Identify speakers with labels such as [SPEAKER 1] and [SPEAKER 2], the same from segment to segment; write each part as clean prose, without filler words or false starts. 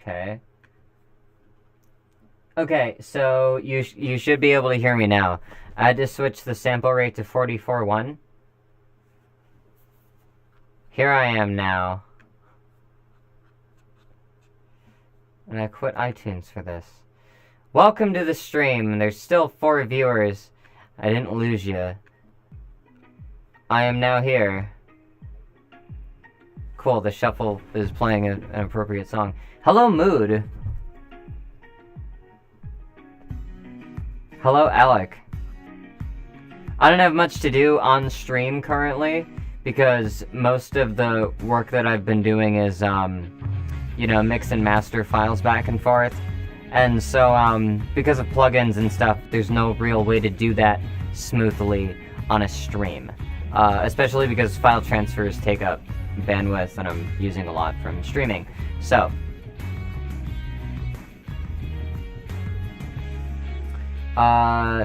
[SPEAKER 1] Okay. Okay, so you should be able to hear me now. I had to switch the sample rate to 44.1. Here I am now. And I quit iTunes for this. Welcome to the stream. There's still 4 viewers. I didn't lose you. I am now here. Cool, the shuffle is playing an appropriate song. Hello, Mood. Hello, Alec. I don't have much to do on stream currently because most of the work that I've been doing is, you know, mix and master files back and forth. And so, because of plugins and stuff, there's no real way to do that smoothly on a stream. Especially because file transfers take up bandwidth and I'm using a lot from streaming. So,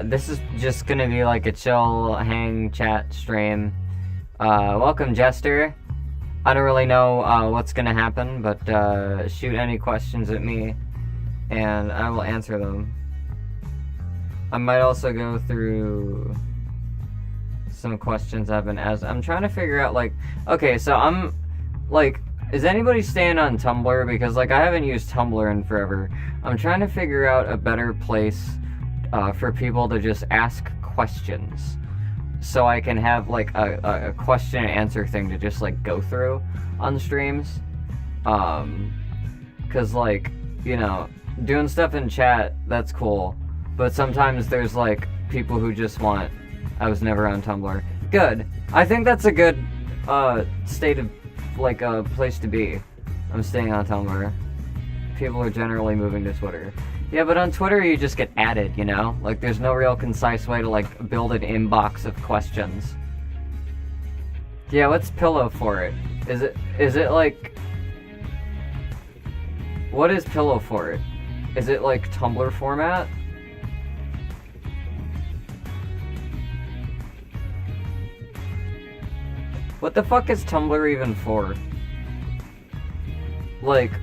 [SPEAKER 1] this is just gonna be like a chill hang chat stream. Welcome, Jester. I don't really know what's gonna happen, but shoot any questions at me and I will answer them. I might also go through some questions I've been asked. I'm trying to figure out, like, okay, so I'm, like, is anybody staying on Tumblr? Because, like, I haven't used Tumblr in forever. I'm trying to figure out a better place for people to just ask questions. So I can have, like, a question and answer thing to just, like, go through on the streams. Because, like, you know, doing stuff in chat, that's cool. But sometimes there's, like, people who just want, I was never on Tumblr. Good. I think that's a good, state of, like, place to be. I'm staying on Tumblr. People are generally moving to Twitter. Yeah, but on Twitter you just get added, you know? Like, there's no real concise way to, like, build an inbox of questions. Yeah, what's Pillow for it? Is it, like... What is Pillow for it? Is it, like, Tumblr format? What the fuck is Tumblr even for? Like...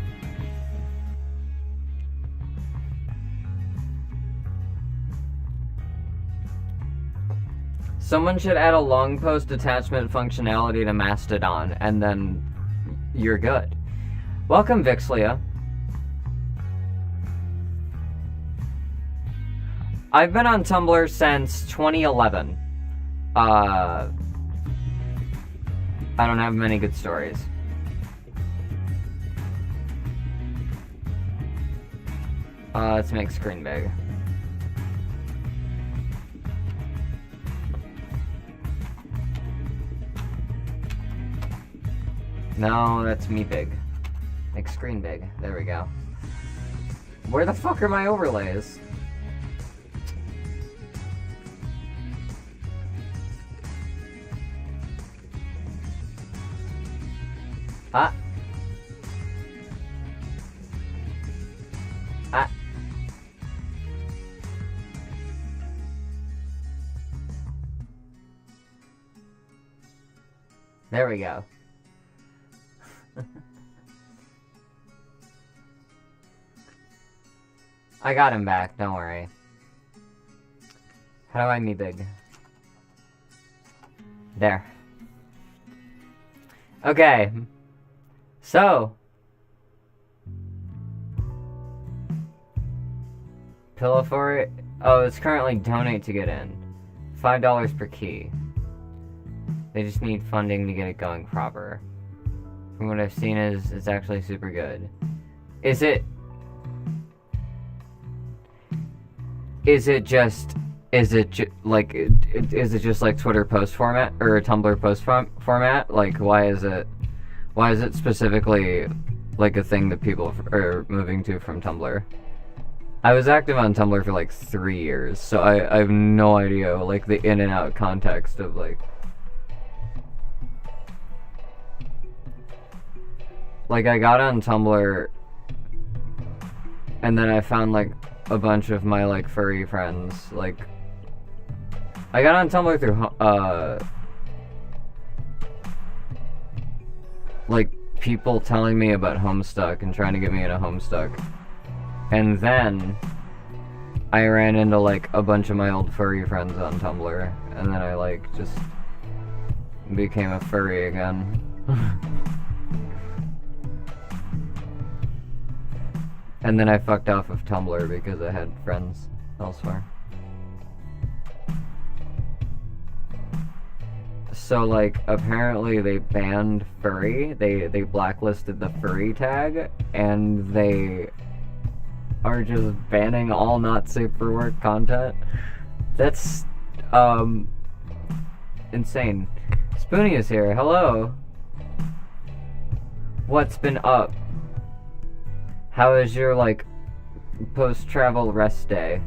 [SPEAKER 1] Someone should add a long post attachment functionality to Mastodon, and then you're good. Welcome, Vixlia. I've been on Tumblr since 2011. I don't have many good stories. Let's make screen big. No, that's me big. Make screen big. There we go. Where the fuck are my overlays? Ah. Ah. There we go. I got him back, don't worry. How do I me big? There. Okay. So. Pillow for it? Oh, it's currently donate to get in. $5 per key. They just need funding to get it going proper. From what I've seen it's actually super good. Is it just like Twitter post format or Tumblr post format? Like, why is it specifically like a thing that people are moving to from Tumblr? I was active on Tumblr for like 3 years, so I have no idea like the in and out context of like I got on Tumblr and then I found like a bunch of my like furry friends. Like, I got on Tumblr through like people telling me about Homestuck and trying to get me into Homestuck. And then I ran into like a bunch of my old furry friends on Tumblr, and then I like just became a furry again. And then I fucked off of Tumblr because I had friends elsewhere. So like apparently they banned furry, they blacklisted the furry tag, and they are just banning all not safe for work content. That's insane. Spoonie is here. Hello. What's been up? How is your like post-travel rest day?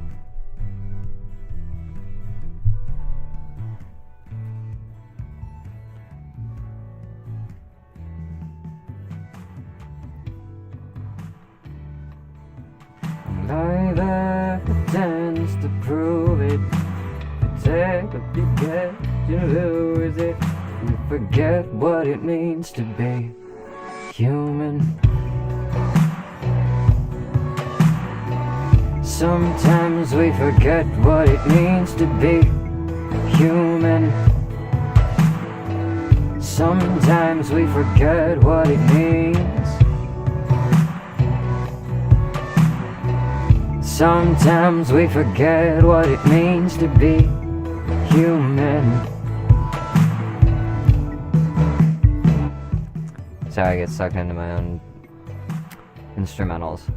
[SPEAKER 1] Live evidence to prove it. Take what you get, you lose it. You forget what it means to be human. Sometimes we forget what it means to be human. Sometimes we forget what it means. Sometimes we forget what it means to be human. Sorry, I get sucked into my own instrumentals.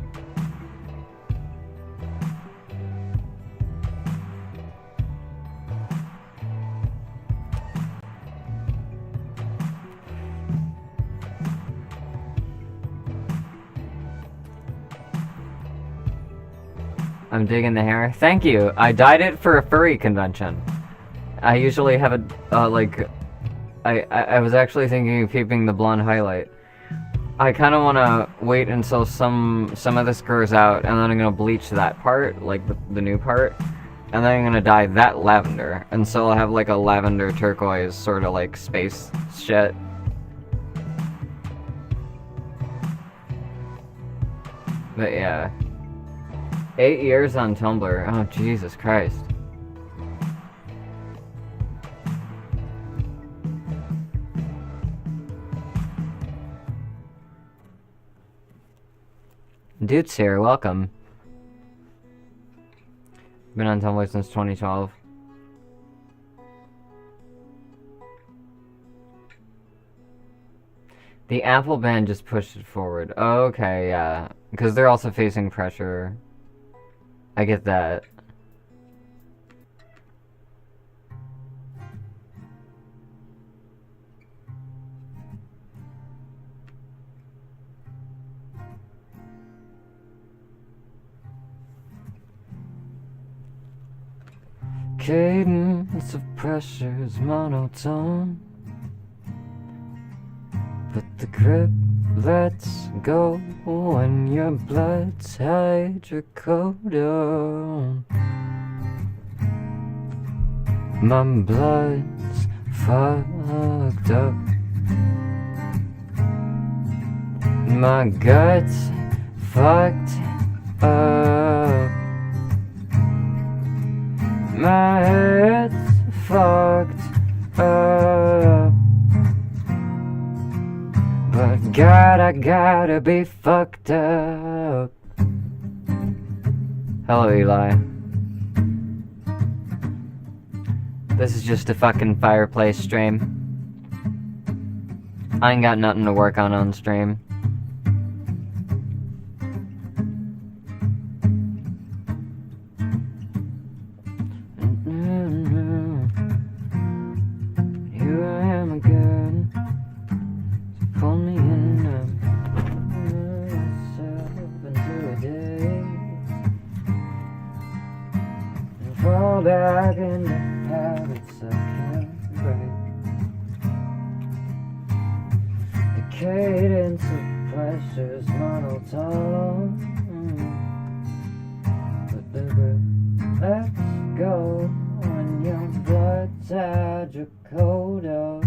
[SPEAKER 1] I'm digging the hair. Thank you. I dyed it for a furry convention. I usually have a, I was actually thinking of keeping the blonde highlight. I kind of want to wait until some of this grows out, and then I'm going to bleach that part, like the new part, and then I'm going to dye that lavender. And so I'll have like a lavender turquoise sort of like space shit. But yeah. 8 years on Tumblr. Oh, Jesus Christ. Dude's here, welcome. Been on Tumblr since 2012. The Apple ban just pushed it forward. Oh, okay, yeah. Because they're also facing pressure. I get that. Cadence of pressure is monotone, but the grip lets go when your blood's hydrocodone. My blood's fucked up. My gut's fucked up. My head's fucked up. But God, I gotta be fucked up. Hello, Eli. This is just a fucking fireplace stream. I ain't got nothing to work on stream. Here I am again. Pull me in myself into a day and fall back into habits I can't break. The cadence of pressure's monotone, but the grip lets go when your blood's hydrocodone.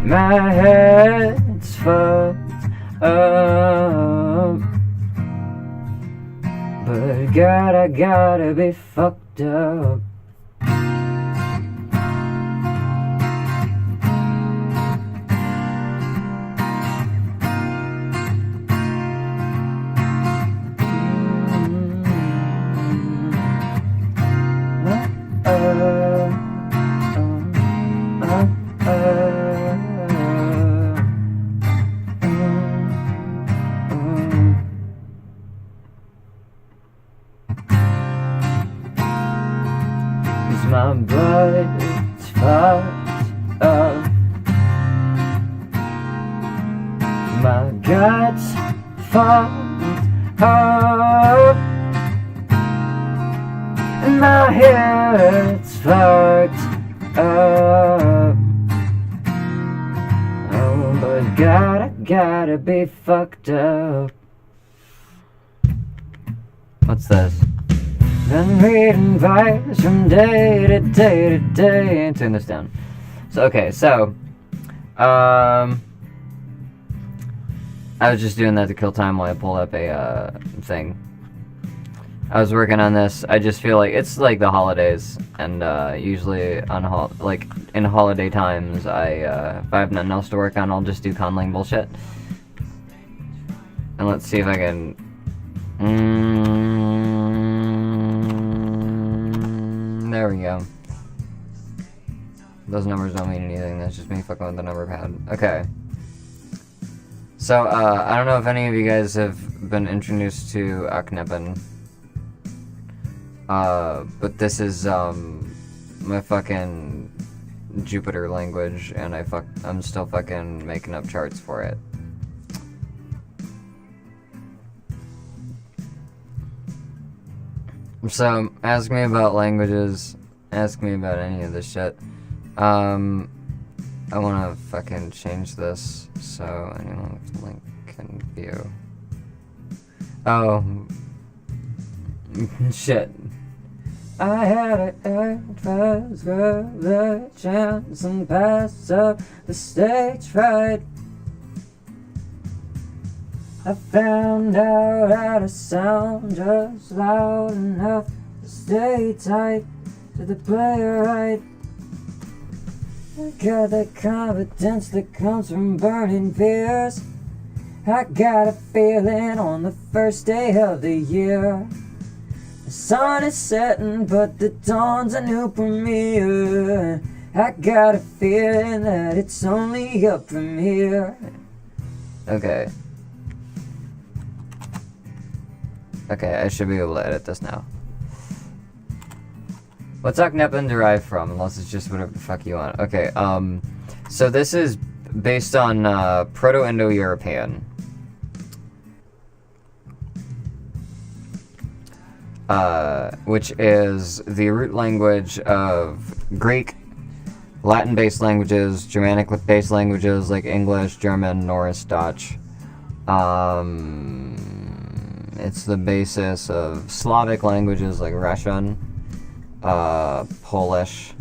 [SPEAKER 1] My head's fucked up, but God, I gotta be fucked up. My body's fucked up, my guts fucked up, and my head's fucked up. Oh, but God, I gotta be fucked up. What's this? Been reading vibes from day to day to day. And turn this down. So, okay, so, I was just doing that to kill time while I pulled up a, thing. I was working on this. I just feel like it's like the holidays, and, usually on, in holiday times, if I have nothing else to work on, I'll just do conlang bullshit. And let's see if I can, there we go. Those numbers don't mean anything, that's just me fucking with the number pad. Okay. So, I don't know if any of you guys have been introduced to Aknepen. But this is, my fucking Jupiter language, and I'm still fucking making up charts for it. So, ask me about languages, ask me about any of this shit. I wanna fucking change this so anyone with link can view. Oh. Shit. I had it at first for the chance and passed up the stage fright. I found out how to sound just loud enough to stay tight to the player right. I got that confidence that comes from burning fears. I got a feeling on the first day of the year. The sun is setting, but the dawn's a new premiere. I got a feeling that it's only up from here. Okay. Okay, I should be able to edit this now. What's Aknepen derived from? Unless it's just whatever the fuck you want. Okay, so this is based on, Proto-Indo-European. Which is the root language of Greek, Latin-based languages, Germanic-based languages like English, German, Norse, Dutch. It's the basis of Slavic languages like Russian, Polish.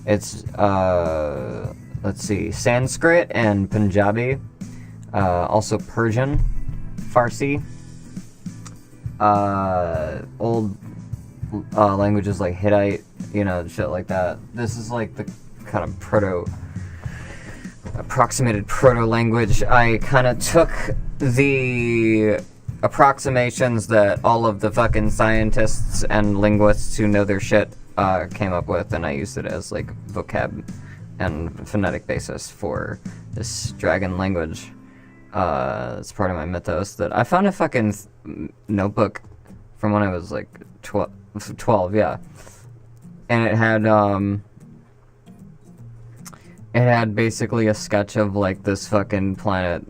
[SPEAKER 1] It's, let's see, Sanskrit and Punjabi. Also Persian, Farsi. Old, languages like Hittite, you know, shit like that. This is like the kind of approximated proto-language. I kind of took the approximations that all of the fucking scientists and linguists who know their shit came up with, and I used it as like vocab and phonetic basis for this dragon language. It's part of my mythos that I found a fucking notebook from when I was like 12, yeah, and it had basically a sketch of like this fucking planet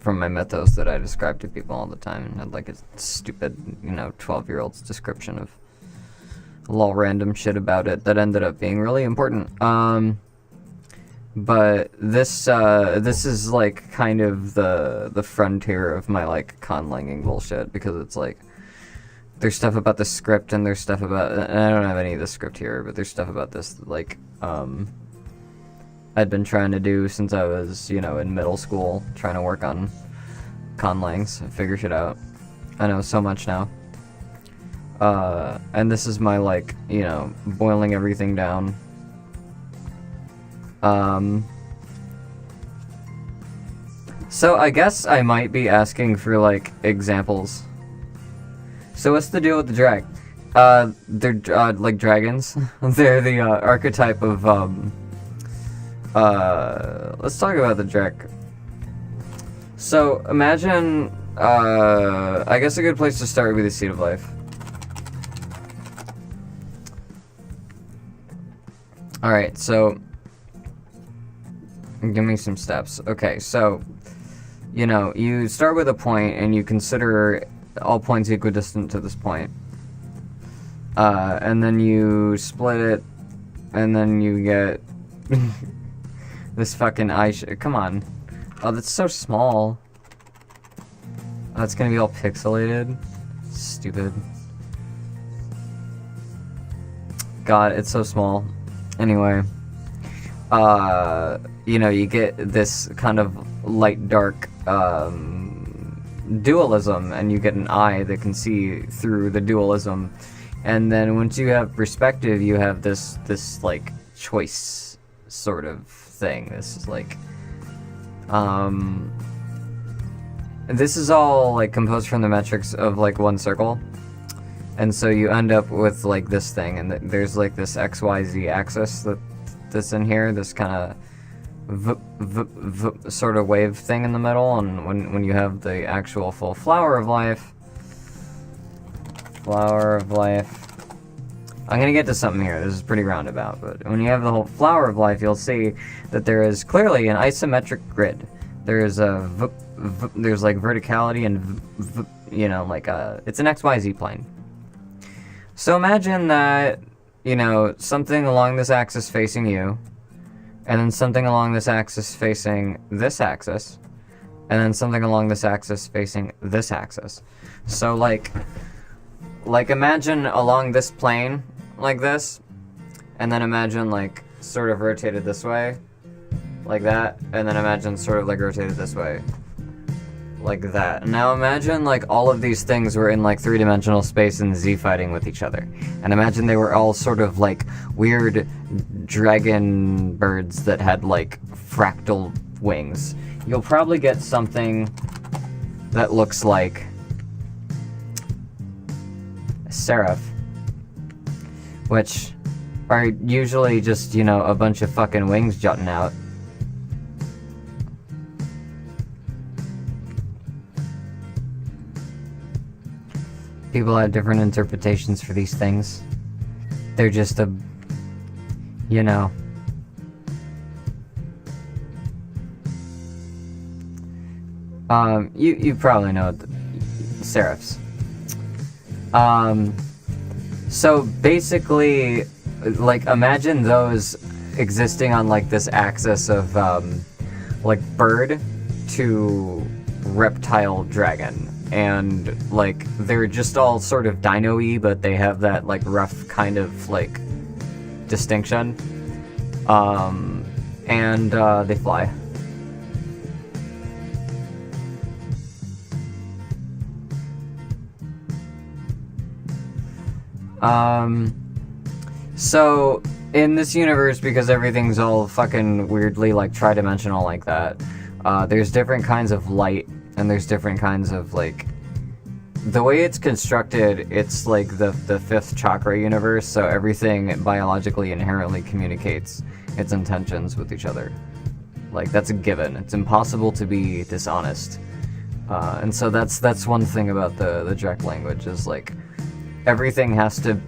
[SPEAKER 1] from my mythos that I described to people all the time, and had like a stupid, 12-year-old's description of lol random shit about it that ended up being really important. But this is like kind of the frontier of my like conlanging bullshit, because it's like there's stuff about the script and there's stuff about, and I don't have any of the script here, but there's stuff about this like I'd been trying to do since I was, you know, in middle school, trying to work on conlangs, figure shit out. I know so much now. And this is my, like, you know, boiling everything down. So I guess I might be asking for, like, examples. So what's the deal with the drag? They're, like dragons. They're the, archetype of, let's talk about the drek. So, imagine, I guess a good place to start would be the Seed of Life. Alright, so, give me some steps. Okay, so, you know, you start with a point and you consider all points equidistant to this point. And then you split it, and then you get this fucking come on. Oh, that's so small. Oh, it's gonna be all pixelated. Stupid. God, it's so small. Anyway. You know, you get this kind of light-dark, dualism, and you get an eye that can see through the dualism. And then once you have perspective, you have this like, choice sort of thing. This is like, this is all, like, composed from the metrics of, like, one circle. And so you end up with, like, this thing, and there's, like, this XYZ axis that's in here, this kind of sort of wave thing in the middle, and when you have the actual full flower of life, I'm gonna get to something here, this is pretty roundabout, but when you have the whole flower of life, you'll see that there is clearly an isometric grid. There is there's like verticality and you know, like it's an XYZ plane. So imagine that, you know, something along this axis facing you, and then something along this axis facing this axis, and then something along this axis facing this axis. So like imagine along this plane, like this, and then imagine, like, sort of rotated this way, like that, and then imagine sort of, like, rotated this way, like that. Now imagine, like, all of these things were in, like, three-dimensional space and Z fighting with each other. And imagine they were all sort of, like, weird dragon birds that had, like, fractal wings. You'll probably get something that looks like a seraph, which are usually just, you know, a bunch of fucking wings jutting out. People have different interpretations for these things. They're just a, you know. You probably know the seraphs. So basically, like, imagine those existing on, like, this axis of, like, bird to reptile dragon. And, like, they're just all sort of dino-y, but they have that, like, rough kind of, like, distinction. And they fly. So, in this universe, because everything's all fucking weirdly, like, tri-dimensional like that, there's different kinds of light, and there's different kinds of, like... The way it's constructed, it's like the fifth chakra universe, so everything biologically inherently communicates its intentions with each other. Like, that's a given. It's impossible to be dishonest. And so that's one thing about the Drek language, is, like, everything has to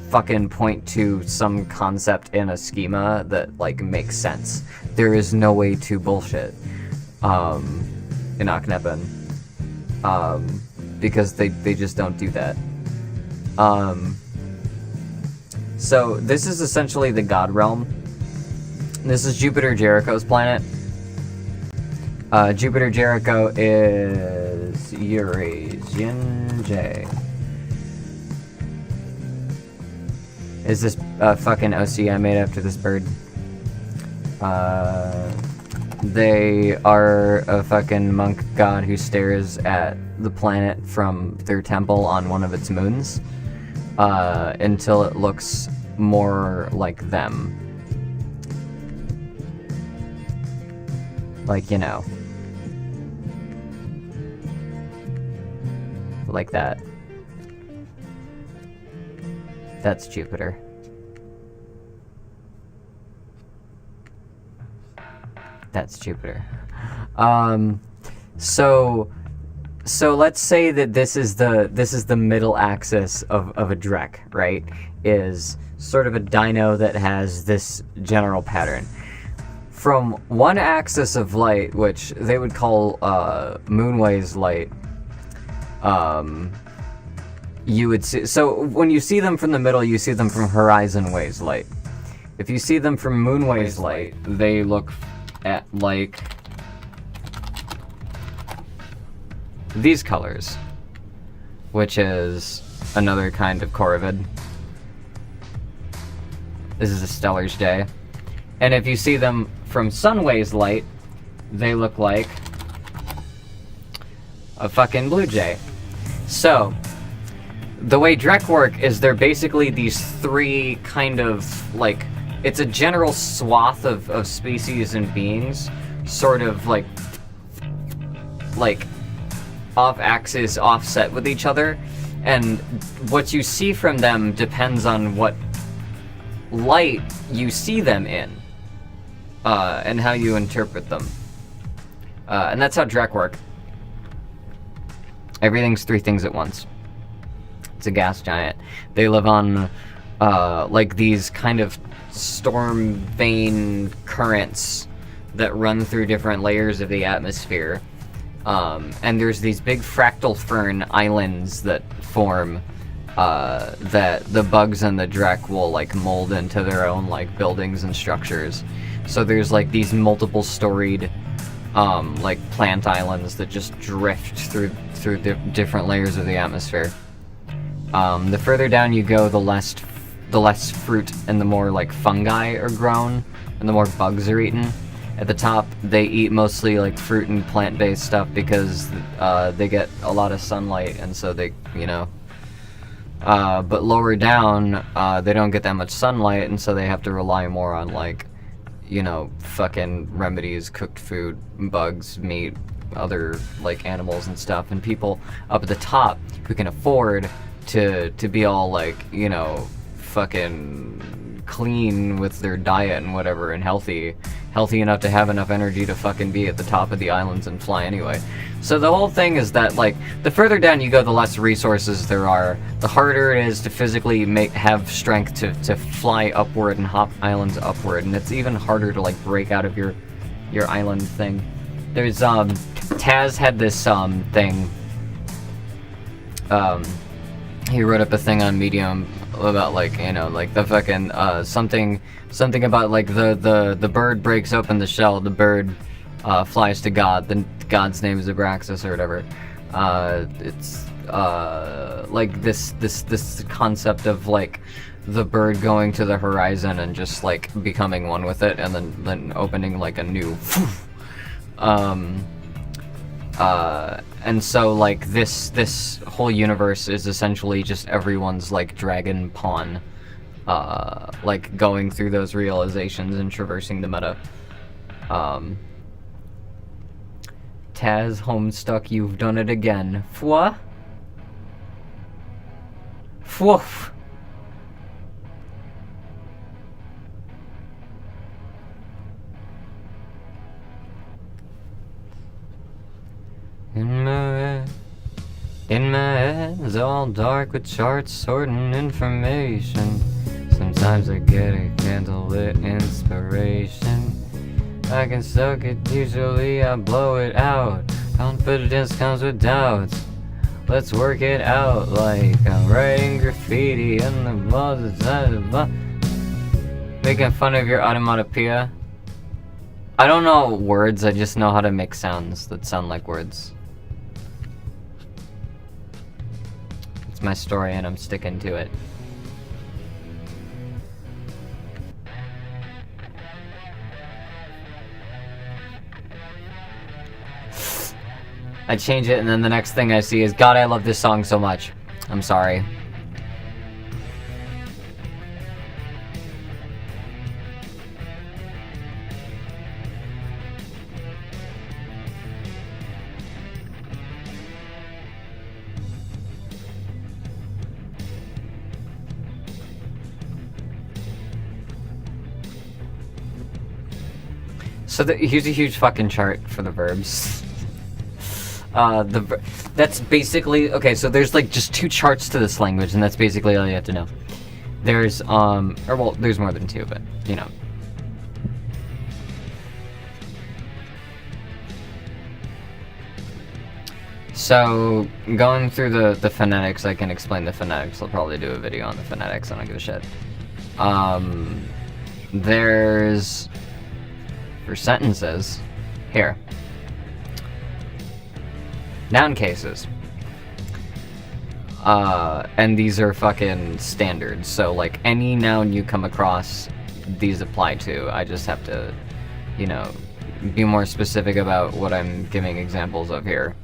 [SPEAKER 1] fucking point to some concept in a schema that, like, makes sense. There is no way to bullshit in Akhenaten, because they just don't do that. So this is essentially the God Realm. This is Jupiter Jericho's planet. Jupiter Jericho is Eurasian J. Is this fucking OC I made after this bird? They are a fucking monk god who stares at the planet from their temple on one of its moons, until it looks more like them. Like, you know. Like that. That's Jupiter. That's Jupiter. So let's say that this is the middle axis of a Drek, right? Is sort of a dino that has this general pattern. From one axis of light, which they would call Moonway's light, you would see. So when you see them from the middle, you see them from Horizon Way's light. If you see them from Moonway's light, they look at like these colors, which is another kind of Corvid. This is a Stellar's Day. And if you see them from Sunway's light, they look like a fucking Blue Jay. So, the way Drek work is they're basically these three kind of, like, it's a general swath of species and beings, sort of like off-axis, offset with each other, and what you see from them depends on what light you see them in, and how you interpret them. And that's how Drek work. Everything's three things at once. It's a gas giant. They live on, like these kind of storm vein currents that run through different layers of the atmosphere. And there's these big fractal fern islands that form, that the bugs and the Drek will, like, mold into their own, like, buildings and structures. So there's, like, these multiple storied, like, plant islands that just drift through the different layers of the atmosphere. The further down you go, the less fruit and the more, like, fungi are grown, and the more bugs are eaten. At the top, they eat mostly, like, fruit and plant-based stuff because they get a lot of sunlight, and so they, you know. But lower down, they don't get that much sunlight, and so they have to rely more on, like, you know, fucking remedies, cooked food, bugs, meat, other, like, animals and stuff. And people up at the top who can afford to be all, like, you know, fucking clean with their diet and whatever, and healthy enough to have enough energy to fucking be at the top of the islands and fly anyway. So the whole thing is that, like, the further down you go, the less resources there are, the harder it is to physically have strength to fly upward and hop islands upward, and it's even harder to, like, break out of your island thing. There's Taz had this thing. He wrote up a thing on Medium about, like, you know, like, the fucking something about, like, the bird breaks open the shell, the bird flies to God, the God's name is Abraxas or whatever. It's like this concept of, like, the bird going to the horizon and just, like, becoming one with it, and then opening, like, a new and so, like, this whole universe is essentially just everyone's, like, dragon pawn, like, going through those realizations and traversing the meta. Taz, Homestuck, you've done it again. Fwa? Fwoof. In my head, it's all dark with charts sorting information. Sometimes I get a candlelit inspiration. I can suck it, usually I blow it out. Confidence comes with doubts. Let's work it out like I'm writing graffiti in the walls. Making fun of your onomatopoeia. I don't know words, I just know how to make sounds that sound like words. It's my story and I'm sticking to it. I change it, and then the next thing I see is, God, I love this song so much. I'm sorry. So here's a huge fucking chart for the verbs. That's basically, okay, so there's like just 2 charts to this language, and that's basically all you have to know. There's, or well, there's more than 2, but, you know. So, going through the phonetics, I can explain the phonetics. I'll probably do a video on the phonetics, I don't give a shit. There's... for sentences, here. Noun cases. And these are fucking standards, so like any noun you come across, these apply to. I just have to, you know, be more specific about what I'm giving examples of here.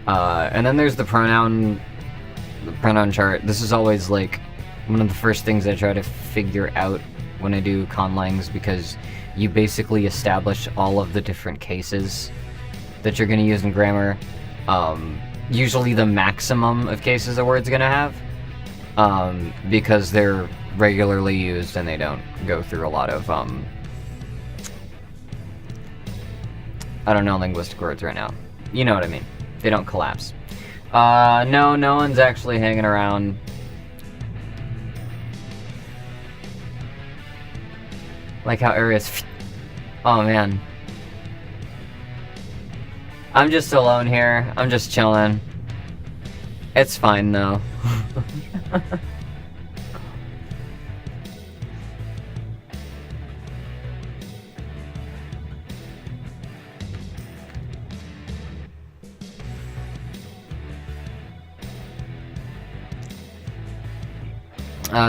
[SPEAKER 1] And then there's the pronoun chart. This is always like one of the first things I try to figure out when I do conlangs, because you basically establish all of the different cases that you're going to use in grammar. Usually the maximum of cases a word's going to have, because they're regularly used and they don't go through a lot of, I don't know linguistic words right now. You know what I mean. They don't collapse. No one's actually hanging around. Like how areas. Oh man. I'm just alone here. I'm just chilling. It's fine though.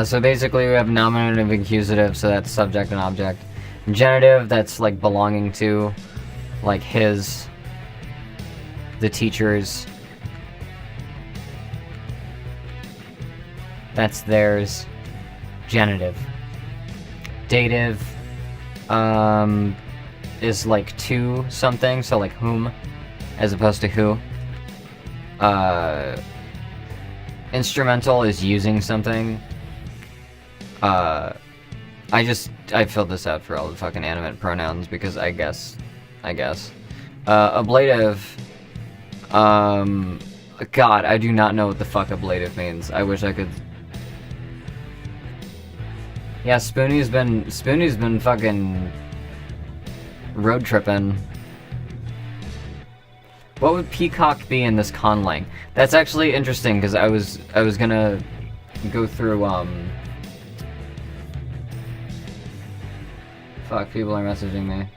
[SPEAKER 1] So basically we have nominative, accusative, so that's subject and object. Genitive, that's like belonging to, like his, the teachers. That's theirs. Genitive. Dative, is like to something, so like whom, as opposed to who. Instrumental is using something. I filled this out for all the fucking animate pronouns because I guess. Ablative, God, I do not know what the fuck ablative means. I wish I could. Yeah, Spoonie's been fucking road tripping. What would peacock be in this conlang? That's actually interesting because I was gonna go through Fuck, people are messaging me.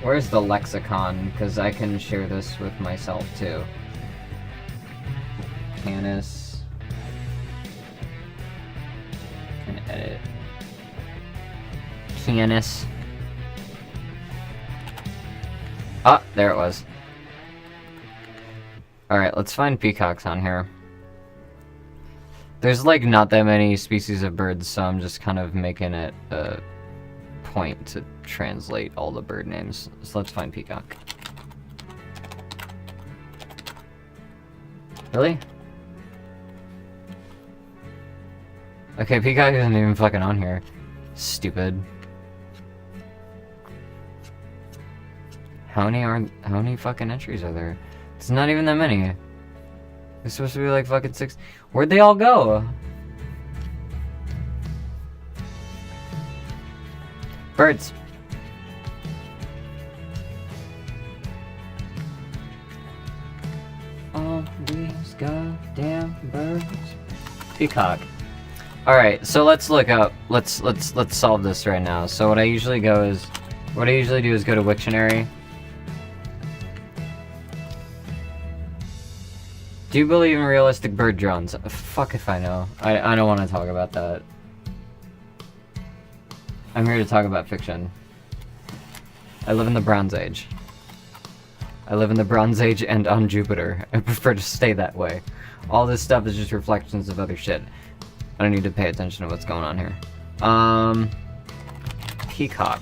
[SPEAKER 1] Where's the lexicon? Because I can share this with myself too. Canis. Can edit. Canis. Ah, there it was. Alright, let's find peacocks on here. There's like not that many species of birds, so I'm just kind of making it a point to translate all the bird names. So let's find peacock. Really? Okay, peacock isn't even fucking on here. Stupid. How many fucking entries are there? It's not even that many. There's supposed to be like fucking 6. Where'd they all go? Birds. All these goddamn birds. Peacock. Alright, so let's look up. Let's solve this right now. So what I usually do is go to Wiktionary. Do you believe in realistic bird drones? Fuck if I know. I don't want to talk about that. I'm here to talk about fiction. I live in the Bronze Age. I live in the Bronze Age and on Jupiter. I prefer to stay that way. All this stuff is just reflections of other shit. I don't need to pay attention to what's going on here. Peacock.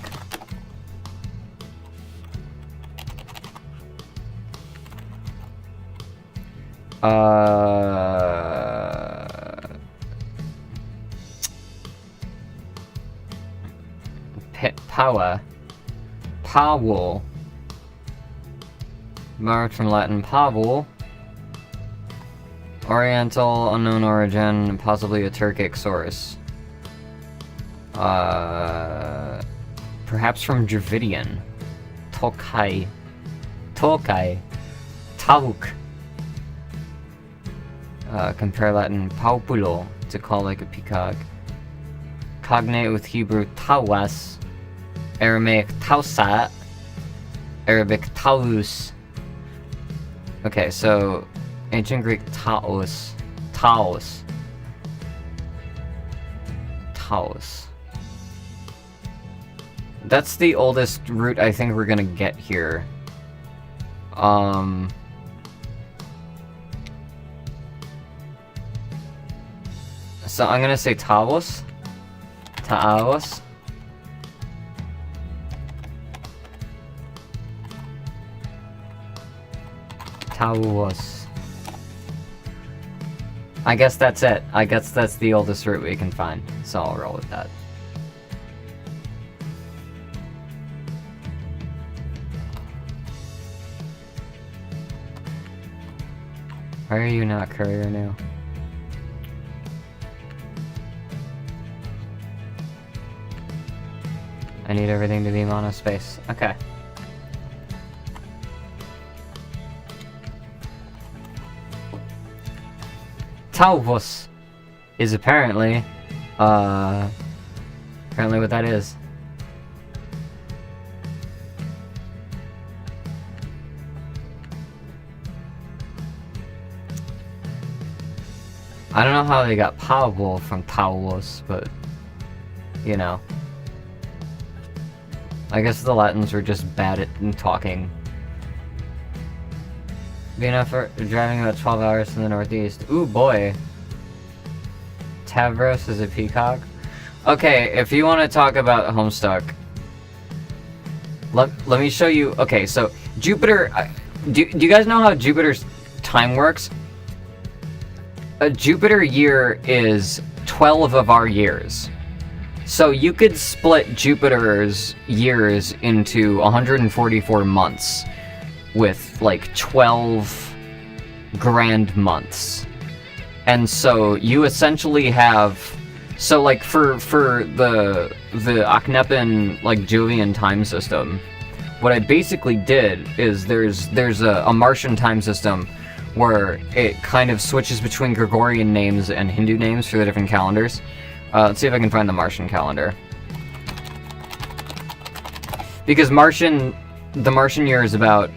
[SPEAKER 1] Power. Powell. Marked from Latin Powell. Oriental, unknown origin, possibly a Turkic source. Perhaps from Dravidian. Tokai. Tokai. Tauk. Compare Latin paupulo, to call like a peacock. Cognate with Hebrew tawas. Aramaic tausat. Arabic taus. Okay, so ancient Greek taos. Taos. Taos. That's the oldest root I think we're gonna get here. So I'm gonna say Taos. Taos. Taos. I guess that's it. I guess that's the oldest root we can find. So I'll roll with that. Why are you not courier new? I need everything to be monospace. Okay. Tauvos is apparently what that is. I don't know how they got Powell from Tauvos, but you know. I guess the Latins were just bad at talking. Be enough for driving about 12 hours in the northeast. Ooh boy. Tavros is a peacock. Okay, if you want to talk about Homestuck, let me show you. Okay, so Jupiter. Do you guys know how Jupiter's time works? A Jupiter year is 12 of our years. So you could split Jupiter's years into 144 months with like 12 grand months. And so you essentially have, so like for the Akhenaten like Jovian time system, what I basically did is there's a Martian time system where it kind of switches between Gregorian names and Hindu names for the different calendars. Let's see if I can find the Martian calendar. Because the Martian year is about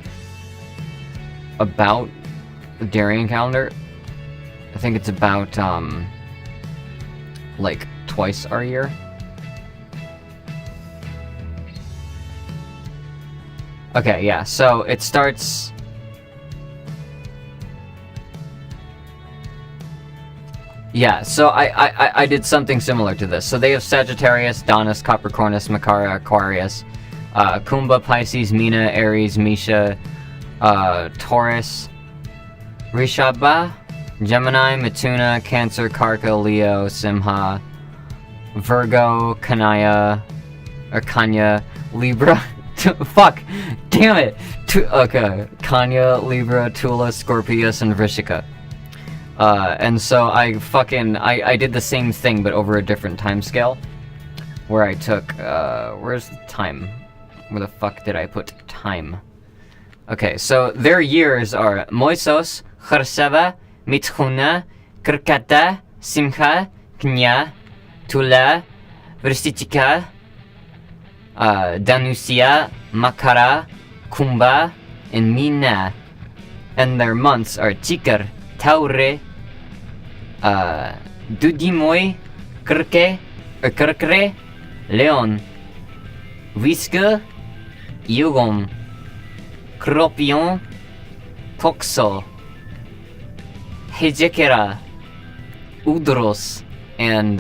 [SPEAKER 1] the Darian calendar. I think it's about, like, twice our year. Okay, yeah, so it starts... Yeah, so I did something similar to this. So they have Sagittarius, Donus, Capricornus, Makara, Aquarius, Kumbha, Pisces, Mina, Aries, Misha, Taurus, Rishabha, Gemini, Mituna, Cancer, Karka, Leo, Simha, Virgo, Kanya, Libra. Fuck! Damn it! Okay, Kanya, Libra, Tula, Scorpius, and Vrishika. And so I did the same thing, but over a different time scale. Where I took, where's the time? Where the fuck did I put time? Okay, so their years are Moisos, Kharsava, Mithuna, Krkata, Simcha, Knya, Tula, Vrishtika, Danusia, Makara, Kumbha, and Mina. And their months are Chikar, Taure, Dudimoy, Krke, Krkre, Leon, Viska, Yugong, Kropion, Toxo, Hejekera, Udros, and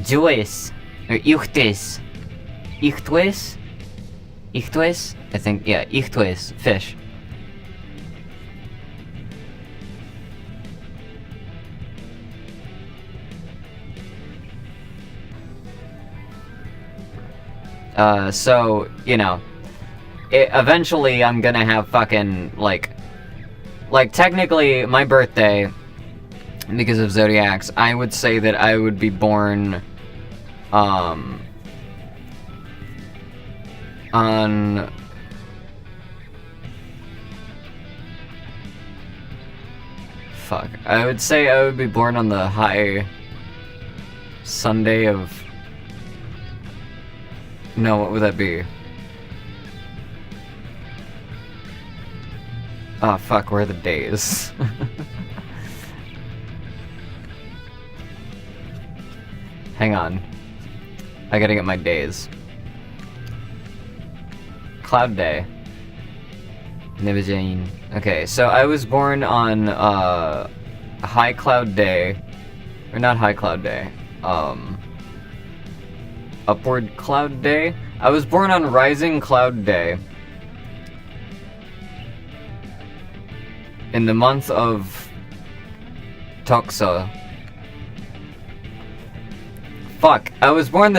[SPEAKER 1] Joes, or Ichtes. Ichtwes? Ichtwes? I think, yeah, Ichtwes, fish. So, you know, eventually I'm gonna have fucking, like, technically, my birthday, because of zodiacs, I would say that I would be born, on... Fuck. I would say I would be born on the high Sunday of... No, what would that be? Oh, fuck, where are the days? Hang on. I gotta get my days. Cloud Day. Nibajane. Okay, so I was born on, High Cloud Day. Or not High Cloud Day. Upward Cloud Day? I was born on Rising Cloud Day. In the month of Toxa. Fuck, I was born,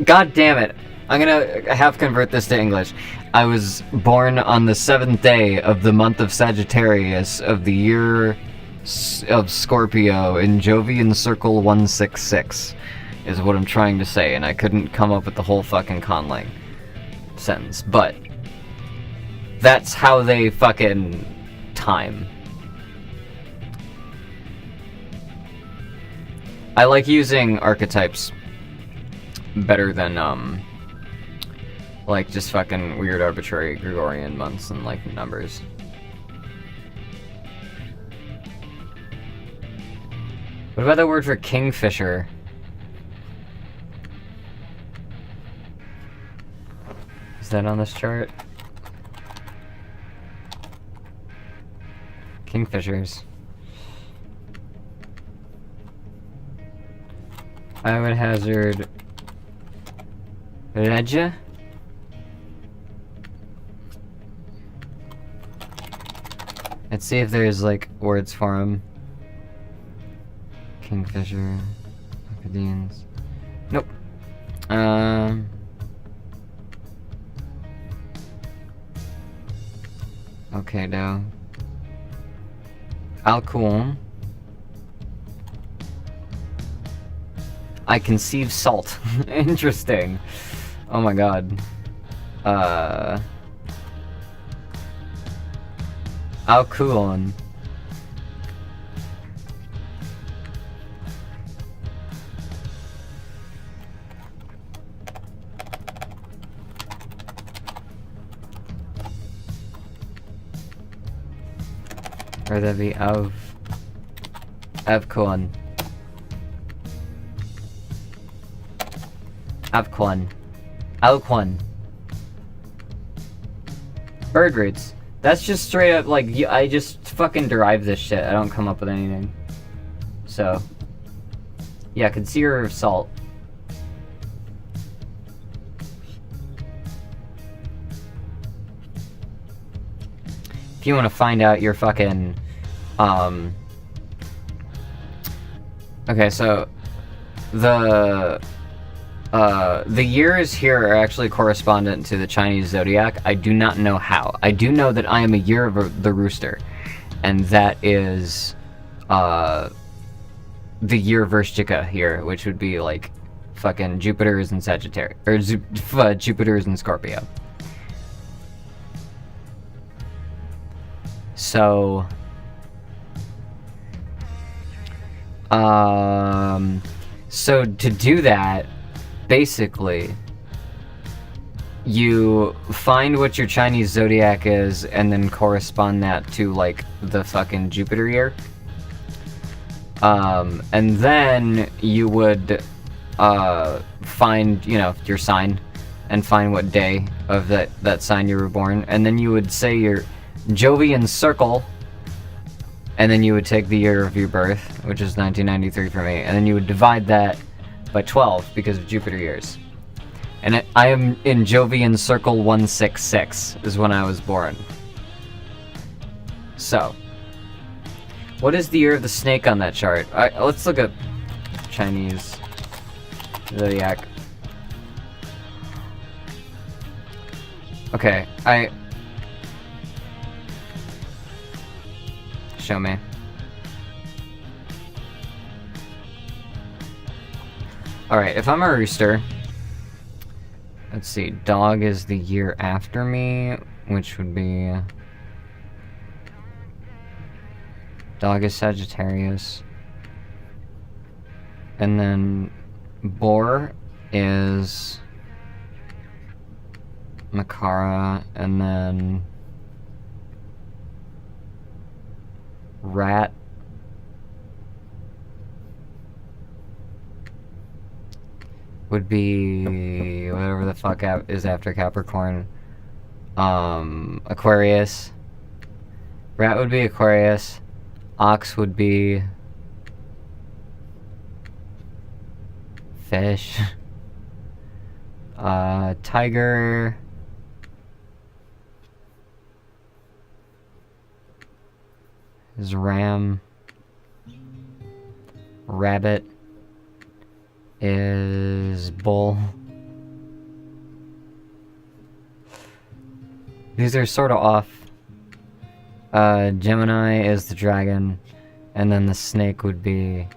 [SPEAKER 1] god damn it. I'm gonna half convert this to English. I was born on the 7th day of the month of Sagittarius of the year of Scorpio in Jovian Circle 166, is what I'm trying to say, and I couldn't come up with the whole fucking conlang sentence, but that's how they fucking time. I like using archetypes better than, like, just fucking weird arbitrary Gregorian months and, like, numbers. What about the word for kingfisher? Is that on this chart? Kingfishers. I would hazard... Regia? Let's see if there's, like, words for him. Kingfisher... Acadians... Nope. Okay, now. Alcuin. I conceive salt. Interesting. Oh my god. Alcuin. Or that'd be Avquan. Avquan. Alquan. Bird roots. That's just straight up, like, I just fucking derive this shit. I don't come up with anything. So. Yeah, concealer of salt. If you want to find out your fucking, okay, so, the years here are actually correspondent to the Chinese zodiac. I do not know how. I do know that I am a year of the rooster, and that is, the year Vershchika here, which would be, like, fucking Jupiter's in Sagittarius, or Jupiter's in Scorpio. So, so to do that, basically, you find what your Chinese zodiac is and then correspond that to, like, the fucking Jupiter year. And then you would, find, you know, your sign, and find what day of that sign you were born, and then you would say your Jovian circle, and then you would take the year of your birth, which is 1993 for me, and then you would divide that by 12 because of Jupiter years. And I am in Jovian circle 166 is when I was born. So, what is the year of the snake on that chart? Let's look up Chinese zodiac. Okay, show me. Alright, if I'm a rooster, let's see, dog is the year after me, which would be... Dog is Sagittarius. And then boar is Makara, and then rat would be whatever the fuck is after Capricorn. Aquarius. Rat would be Aquarius. Ox would be fish. Tiger is ram. Rabbit is bull. These are sort of off. Gemini is the dragon, and then the snake would be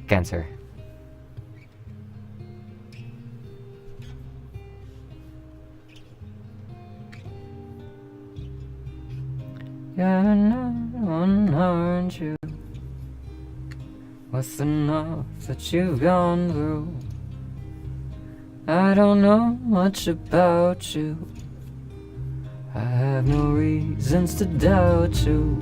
[SPEAKER 1] Cancer. You're not one, aren't you? What's enough that you've gone through? I don't know much about you. I have no reasons to doubt you.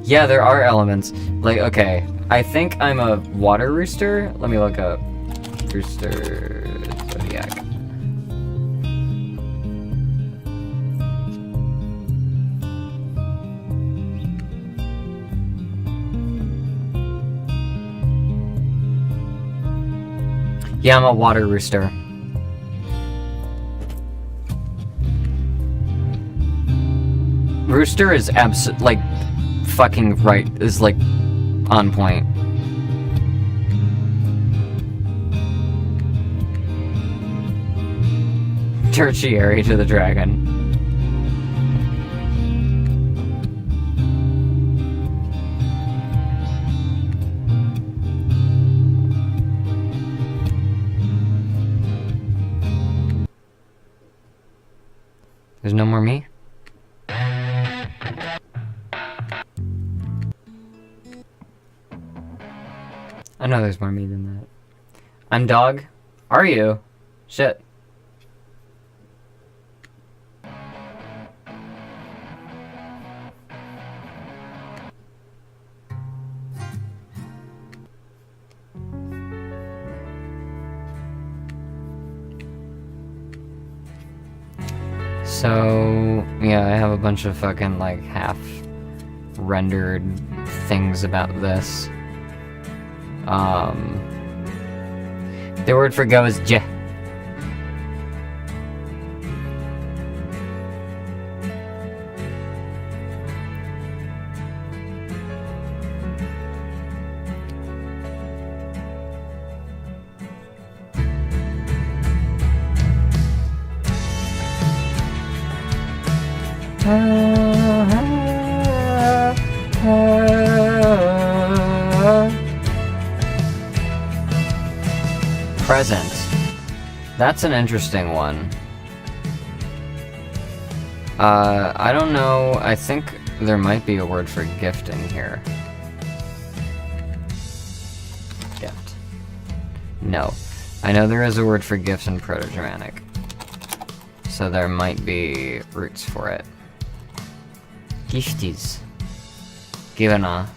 [SPEAKER 1] Yeah, there are elements. Like, okay, I think I'm a water rooster. Let me look up rooster zodiac. Yeah, I'm a water rooster. Rooster is like, fucking right, is like, on point. Tertiary to the dragon. There's no more me? I know there's more me than that. I'm dog. Are you? Shit. So, yeah, I have a bunch of fucking, like, half-rendered things about this. The word for go is j. Present. That's an interesting one. I don't know. I think there might be a word for gift in here. Gift. No. I know there is a word for gift in Proto-Germanic. So there might be roots for it. Gifties. Givena.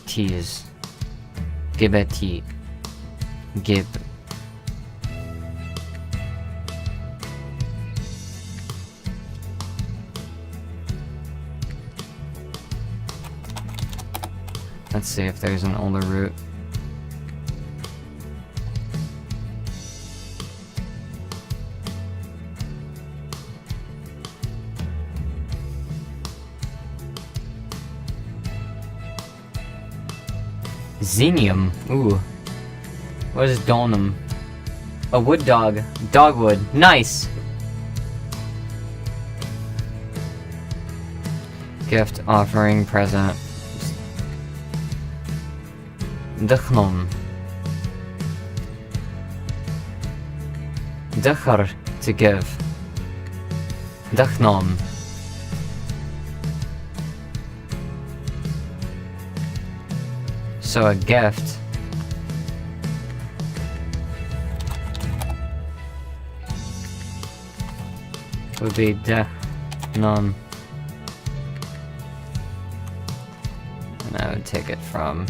[SPEAKER 1] Tease. Gibeti. Gib. Let's see if there's an older root. Xenium. Ooh. What is Donum? A wood dog. Dogwood. Nice! Gift, offering, present. Duchnom. Duchar, to give. Duchnom. So a gift. Would be Duchnom. And I would take it from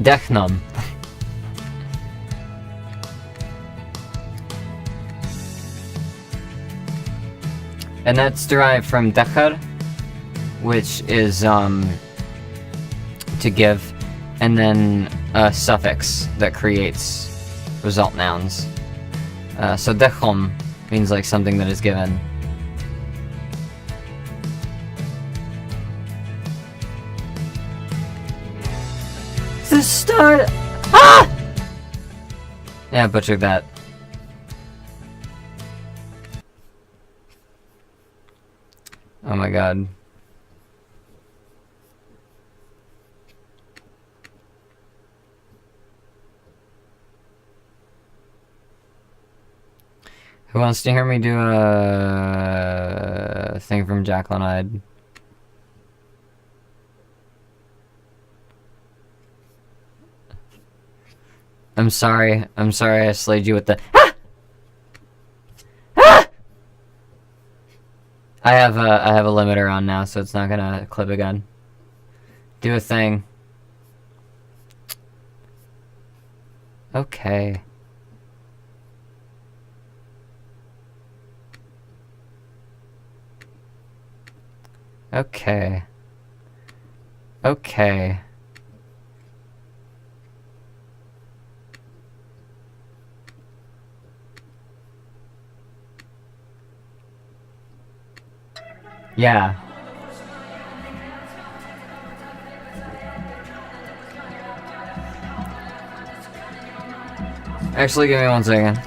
[SPEAKER 1] Dechnum. And that's derived from Dechar, which is to give, and then a suffix that creates result nouns. So Dechom means like something that is given. The start. Ah! Yeah, I butchered that. Oh my god. Who wants to hear me do a thing from Jacqueline Hyde? I'm sorry I slayed you with the ah! Ah! I have a limiter on now, so it's not gonna clip again. Do a thing. Okay. Okay. Okay. Yeah. Actually, give me 1 second.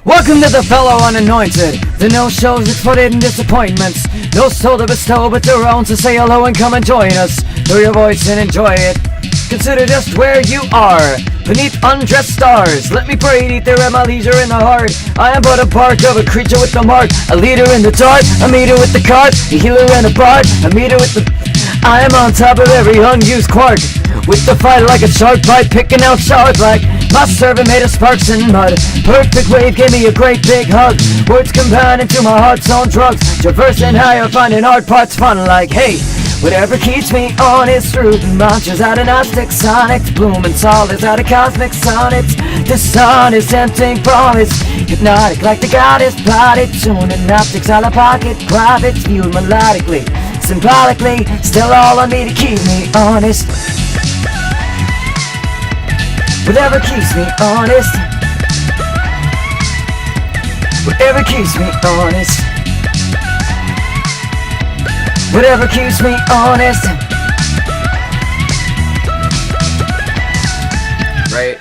[SPEAKER 1] Welcome to the fellow unanointed. The no-shows exploded in disappointments. No soul to bestow but their own, so say hello and come and join us. Hear your voice and enjoy it. Consider just where you are, beneath undressed stars. Let me pray, eat there at my leisure in the heart. I am but a bark of a creature with the mark, a leader in the dark, a meter with the cart, a healer and a bard, a meter with the... I am on top of every unused quark, with the fight like a shark bite, picking out shards like my servant made of sparks and mud. Perfect wave gave me a great big hug. Words combine into my heart's own drugs. Traversing higher, finding hard parts fun like, hey, whatever keeps me honest. Root mantras out of Gnostic sonics. Blooming solids out of cosmic sonnets. The sun is tempting promise. Hypnotic like the goddess body. Tuning optics out of pocket. Profits viewed melodically. Symbolically, still all on me to keep me honest. Whatever keeps me honest. Whatever keeps me honest. Whatever keeps me honest. Right.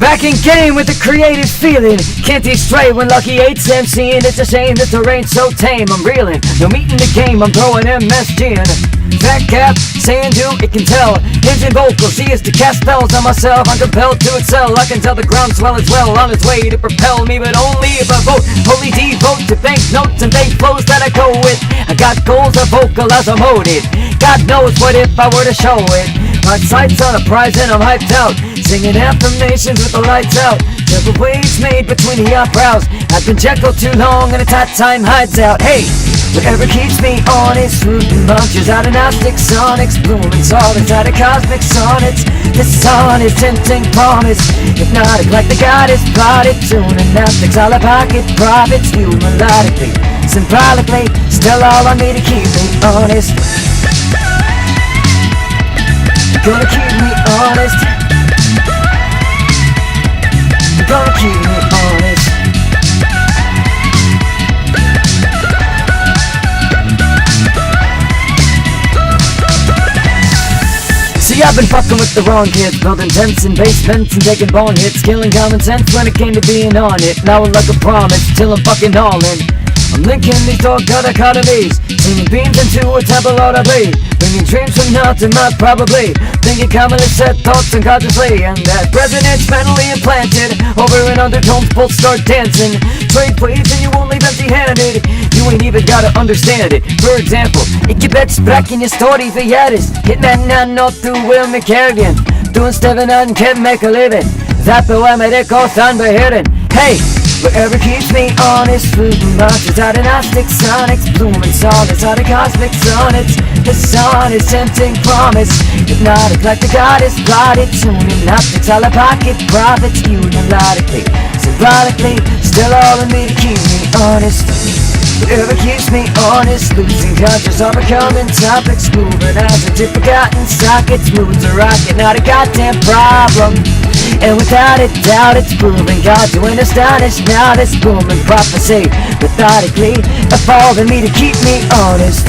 [SPEAKER 2] Back in game with a creative feeling. Can't be straight when Lucky 8's MCing. It's a shame that the rain's so tame. I'm reeling, no meat in the game, I'm throwing MSG in. Fat cap, saying do, it can tell. His and vocals, he is to cast spells on myself. I'm compelled to excel, I can tell the groundswell is well on its way to propel me, but only if I vote. Wholly devote to banknotes and bank flows that I go with. I got goals, I vocalize, I'm molded. God knows what if I were to show it. My sights on a prize and I'm hyped out, singing affirmations with the lights out. Never waves made between the eyebrows. I've been Jekyll too long and a tight time hides out. Hey, whatever keeps me honest, rooting bunches out of Gnostic sonics, blooming solids out of cosmic sonnets. This song is tempting promise, hypnotic like the goddess plotted. Tuning Gnostics, all the pocket profits, view melodically, symbolically, still all on me to keep me honest. Gonna keep me honest. Gonna keep me honest. See, I've been fucking with the wrong kids, building tents in basements and taking bone hits, killing common sense when it came to being on it. Now I'm like a promise, till I'm fucking all in. I'm linking these dog dichotomies, turning beams into a temple audibly, bringing dreams from nothing, not probably, thinking commonly set thoughts unconsciously, and that president's mentally implanted, over and undertones both start dancing, trade plays and you won't leave empty-handed, you ain't even gotta understand it. For example, ikke bet sprekk in your story for gjøres, hitman er not du will me carrigan, doing steven and can't make a living, that the way me det går stand by hidden. Hey! Whatever keeps me honest, rooting bunches out of Gnostic sonics, blooming solids out of cosmic sonnets. The sun is tempting promise, hypnotic like the goddess plotted. Tuning Gnostics, all the pocket profits, viewed melodically, symbolically, still all in me to keep me honest. Whatever keeps me honest, losing conscious are becoming topics, moving as into forgotten sockets, moods a rocket, not a goddamn problem. And without a doubt it's proving God doing astonished now this booming prophecy, methodically evolving me to keep me honest.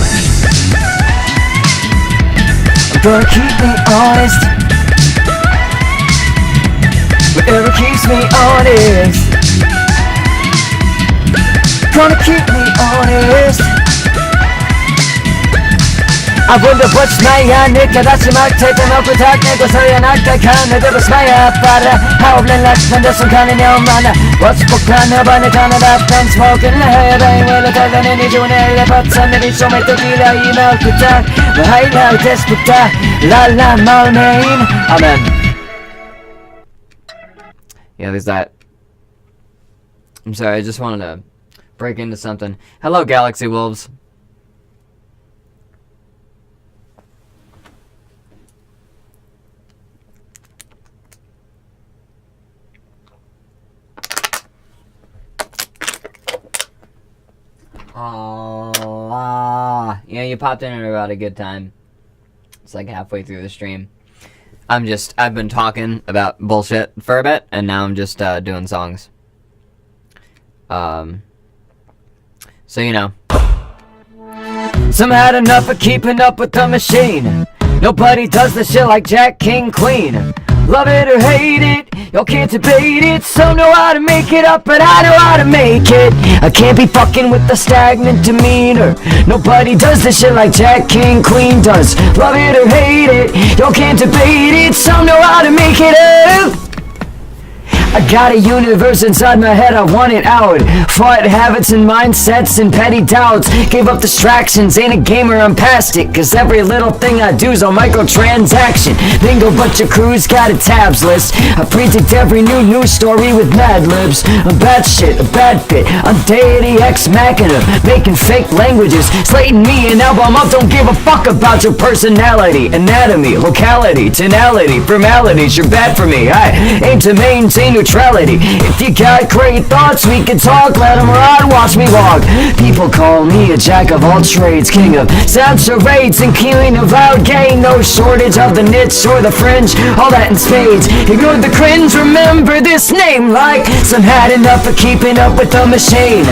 [SPEAKER 2] I'm gonna keep me honest. Whatever keeps me honest. Gonna keep me honest. I wonder what's my nicka, that's a mark, take them up with dark niggas, so you're not the kind of devil smile up, but howling less than some kind of new man. What's for plan of an eternal up and smoking the hair, they will tell them any junior, but somebody show me tequila, email, guitar, the highlight is guitar, la la malmain, amen.
[SPEAKER 1] Yeah, there's that. I'm sorry, I just wanted to break into something. Hello, Galaxy Wolves. Yeah, you popped in at about a good time. It's like halfway through the stream. I've been talking about bullshit for a bit, and now I'm just doing songs. So you know.
[SPEAKER 2] Some had enough of keeping up with the machine. Nobody does the shit like Jack King Queen. Love it or hate it, y'all can't debate it. Some know how to make it up, but I know how to make it. I can't be fucking with the stagnant demeanor. Nobody does this shit like Jack King Queen does. Love it or hate it, y'all can't debate it. Some know how to make it up. I got a universe inside my head, I want it out. Fought habits and mindsets and petty doubts. Gave up distractions, ain't a gamer, I'm past it. Cause every little thing I do's a microtransaction. Bingo bunch of crews, got a tabs list. I predict every new news story with mad libs. A bad shit, a bad fit, a deity ex machina. Making fake languages, slating me an album up. Don't give a fuck about your personality. Anatomy, locality, tonality, formalities, you're bad for me. I aim to maintain neutrality. If you got great thoughts, we can talk, let them ride, watch me walk. People call me a jack of all trades, king of sad charades and queen of loud gain. No shortage of the niche or the fringe, all that in spades. Ignore the cringe, remember this name like some had enough of keeping up with the machine.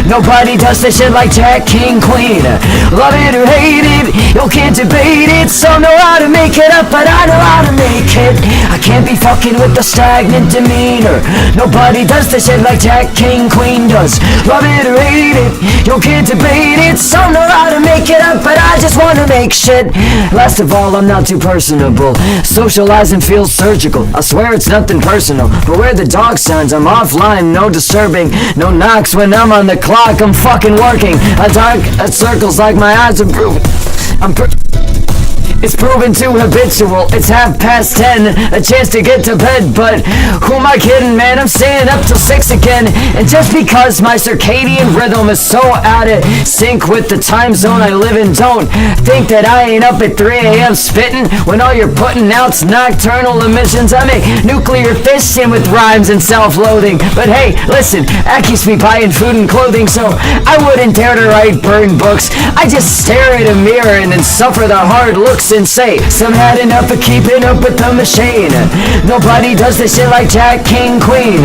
[SPEAKER 2] Nobody does this shit like Jack King Queen. Love it or hate it, you can't debate it. Some know how to make it up, but I know how to make it. I can't be fucking with the stagnant demeanor. misdemeanor. Nobody does this shit like Jack King Queen does. Love it or hate it, you can't debate it. Some know how to make it up, but I just wanna make shit. Last of all, I'm not too personable. Socializing feels surgical. I swear it's nothing personal. But where the dog signs, I'm offline, no disturbing. No knocks when I'm on the clock, I'm fucking working. I dark at circles like my eyes are proven. It's proven too habitual. It's 10:30, a chance to get to bed, but who am I kidding, man? I'm staying up till 6 again. And just because my circadian rhythm is so out of sync with the time zone I live in, don't think that I ain't up at 3 a.m. spitting when all you're putting out's nocturnal emissions. I make nuclear fission with rhymes and self-loathing. But hey, listen, that keeps me buying food and clothing, so I wouldn't dare to write burn books. I just stare at a mirror and then suffer the hard looks and say, some had enough of keeping up with the machine. Nobody does this shit like Jack King Queen.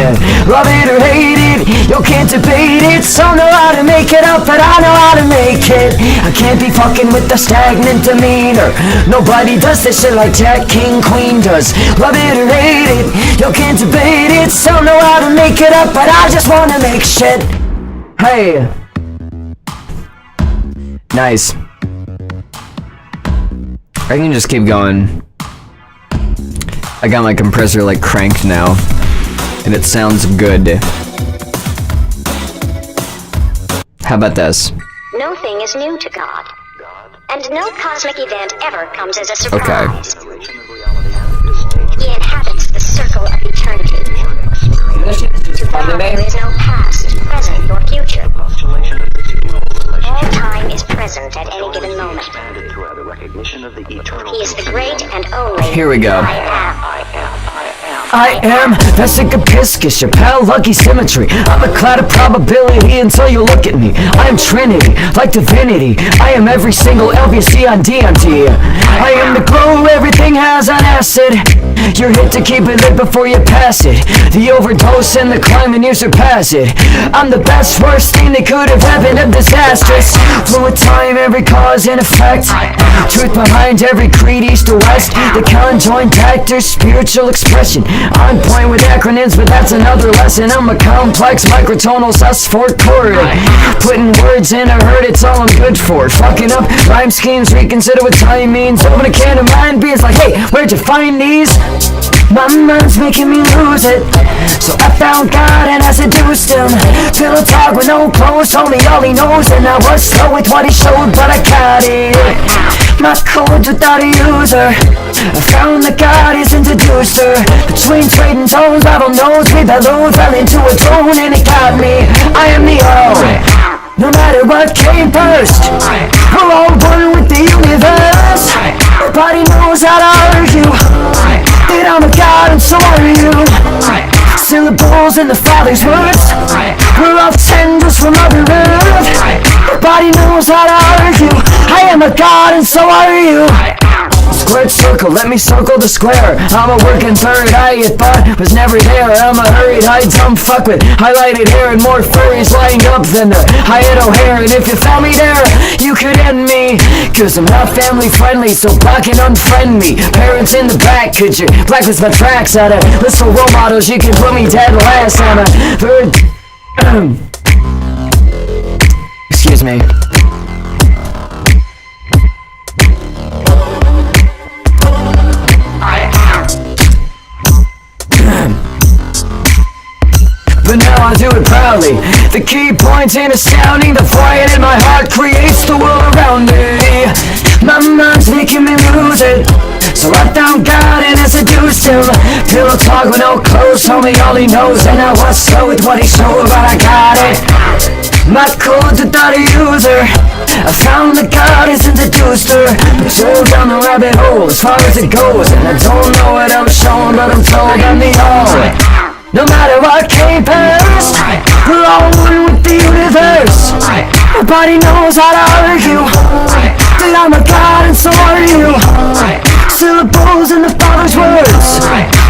[SPEAKER 2] Love it or hate it, you can't debate it. Some know how to make it up, but I know how to make it. I can't be fucking with the stagnant demeanor. Nobody does this shit like Jack King Queen does. Love it or hate it, you can't debate it. Some know how to make it up, but I just wanna make shit. Hey. Nice. I can just keep going. I got my compressor like cranked now, and it sounds good. How about this?
[SPEAKER 3] No thing is new to God, and no cosmic event ever comes as a surprise.
[SPEAKER 2] Okay.
[SPEAKER 3] He inhabits the circle of eternity. To God, there is no past, present, or future. All time is present at any given moment. He is the great and only
[SPEAKER 2] Here we go.
[SPEAKER 3] I am.
[SPEAKER 2] Vesica Piscis, Chappelle, Lucky Symmetry. I'm a cloud of probability until you look at me. I am Trinity, like divinity. I am every single LBC on DMT. I am the glow everything has on acid. You're hit to keep it lit before you pass it. The overdose and the climb and you surpass it. I'm the best, worst thing that could have happened, a disastrous. Fluid time, every cause and effect. Truth behind every creed, east to west. The conjoined actor, spiritual expression. On point with acronyms, but that's another lesson. I'm a complex microtonal sus4 chord. Putting words in a herd, it's all I'm good for. Fucking up rhyme schemes, reconsider what time means. Open a can of mind beers like, hey, where'd you find these? My mind's making me lose it. So I found God and I seduced him. Pillow talk with no clothes, told me all he knows. And I was slow with what he showed, but I got it. My codes without a user. I found that God is introduced her. Between trading tones, Bible knows me. Balloon fell into a tone and it got me. I am the all. No matter what came first, we're all one with the universe. Nobody knows how to argue that I'm a god and so are you. Syllables in the Father's words, we're all tendrils from Mother Earth. Nobody knows how to argue, I am a god and so are you. Squared circle, let me circle the square. I'm a working third eye, you thought was never there. I'm a hurried high dumb fuck with highlighted hair and more furries lined up than the Hyatt O'Hare. And if you found me there, you could end me, cause I'm not family friendly, so block and unfriend me. Parents in the back, could you blacklist my tracks out of list for role models? You can put me dead last on a third. Excuse me. But now I do it proudly. The key points ain't astounding. The void in my heart creates the world around me. My mind's making me lose it. So I found God and I seduced him. Pillow talk with no clothes, told me all he knows. And I was slow with what he showed, but I got it. My code's without a user. I found that God is introduced her. But so down the rabbit hole as far as it goes. And I don't know what I'm showing, but I'm told I'm the all. No matter what came first, we're all one with the universe. Nobody knows how to argue that I'm a god and so are you. Syllables in the Father's words,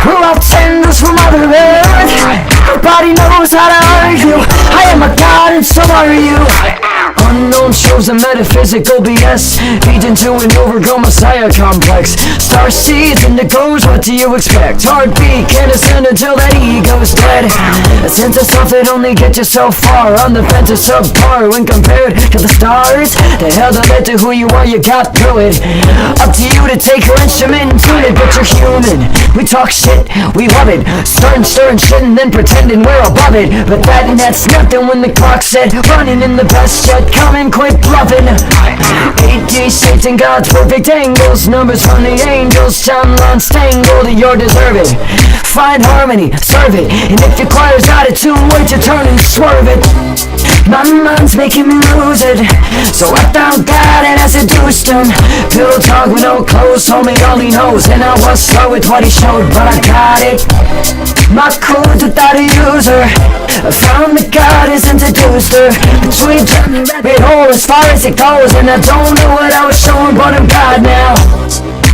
[SPEAKER 2] we're all tendrils from Mother Earth. Nobody knows how to argue, I am a god and so are you. Unknown shows a metaphysical BS, feeds into an overgrown messiah complex. Star seeds, indigos, what do you expect? Heartbeat can't ascend until that ego's dead. A sense of self that only gets you so far. On the fence is subpar when compared to the stars. The hell that led to who you are, you got through it. Up to you to take your instrument and tune it, but you're human. We talk shit, we love it. Stirring shit and then pretending we're above it. But that's nothing when the clock's set. Running in the best jet, come and quit bluffing. 8D shapes and God's perfect angles. Numbers from the angels, timelines tangled. You're deserving. Find harmony, serve it. And if your choir's out of tune, wait to turn and swerve it. My mind's making me lose it, so I found God and I seduced him. Pillow talk with no clothes, told me all he knows. And I was slow with what he showed, but I got it. My code's without a user. I found that God is introduced her. Between jumping rabbit hole as far as it goes. And I don't know what I was showing, but I'm God now.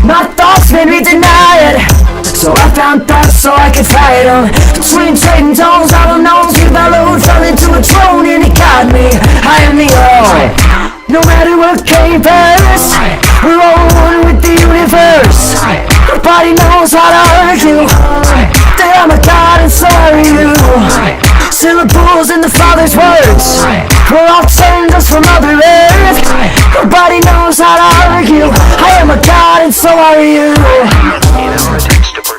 [SPEAKER 2] My thoughts made me deny it, so I found thoughts so I could fight them. Between trading tones, I don't know. You followed, fell into a throne and it got me. I am the all. No matter what came first, we're all one with the universe. Nobody knows how to argue that I'm a God and so are you. Syllables in the Father's words, we're all descendants from Mother Earth. Nobody knows how to argue, I am a God and so are you.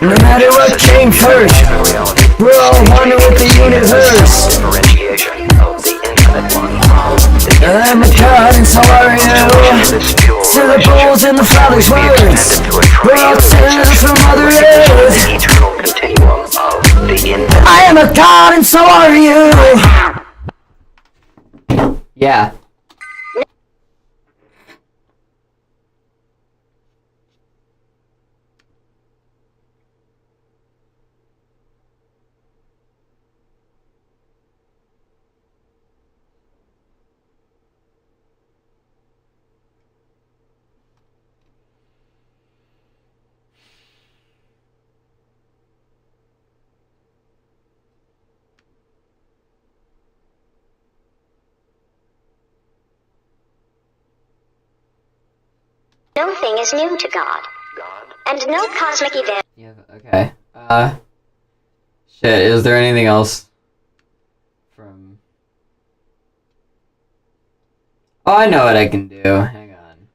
[SPEAKER 2] No matter what came first, we're all one with the universe. I'm a God and so are you. Syllables in the Father's words, we're all descendants from Mother Earth. I am a God and so are you.
[SPEAKER 1] Yeah.
[SPEAKER 3] No thing is new to God, and no cosmic event.
[SPEAKER 1] Yeah, okay. Shit, is there anything else from... Oh, I know what I can do. Hang on.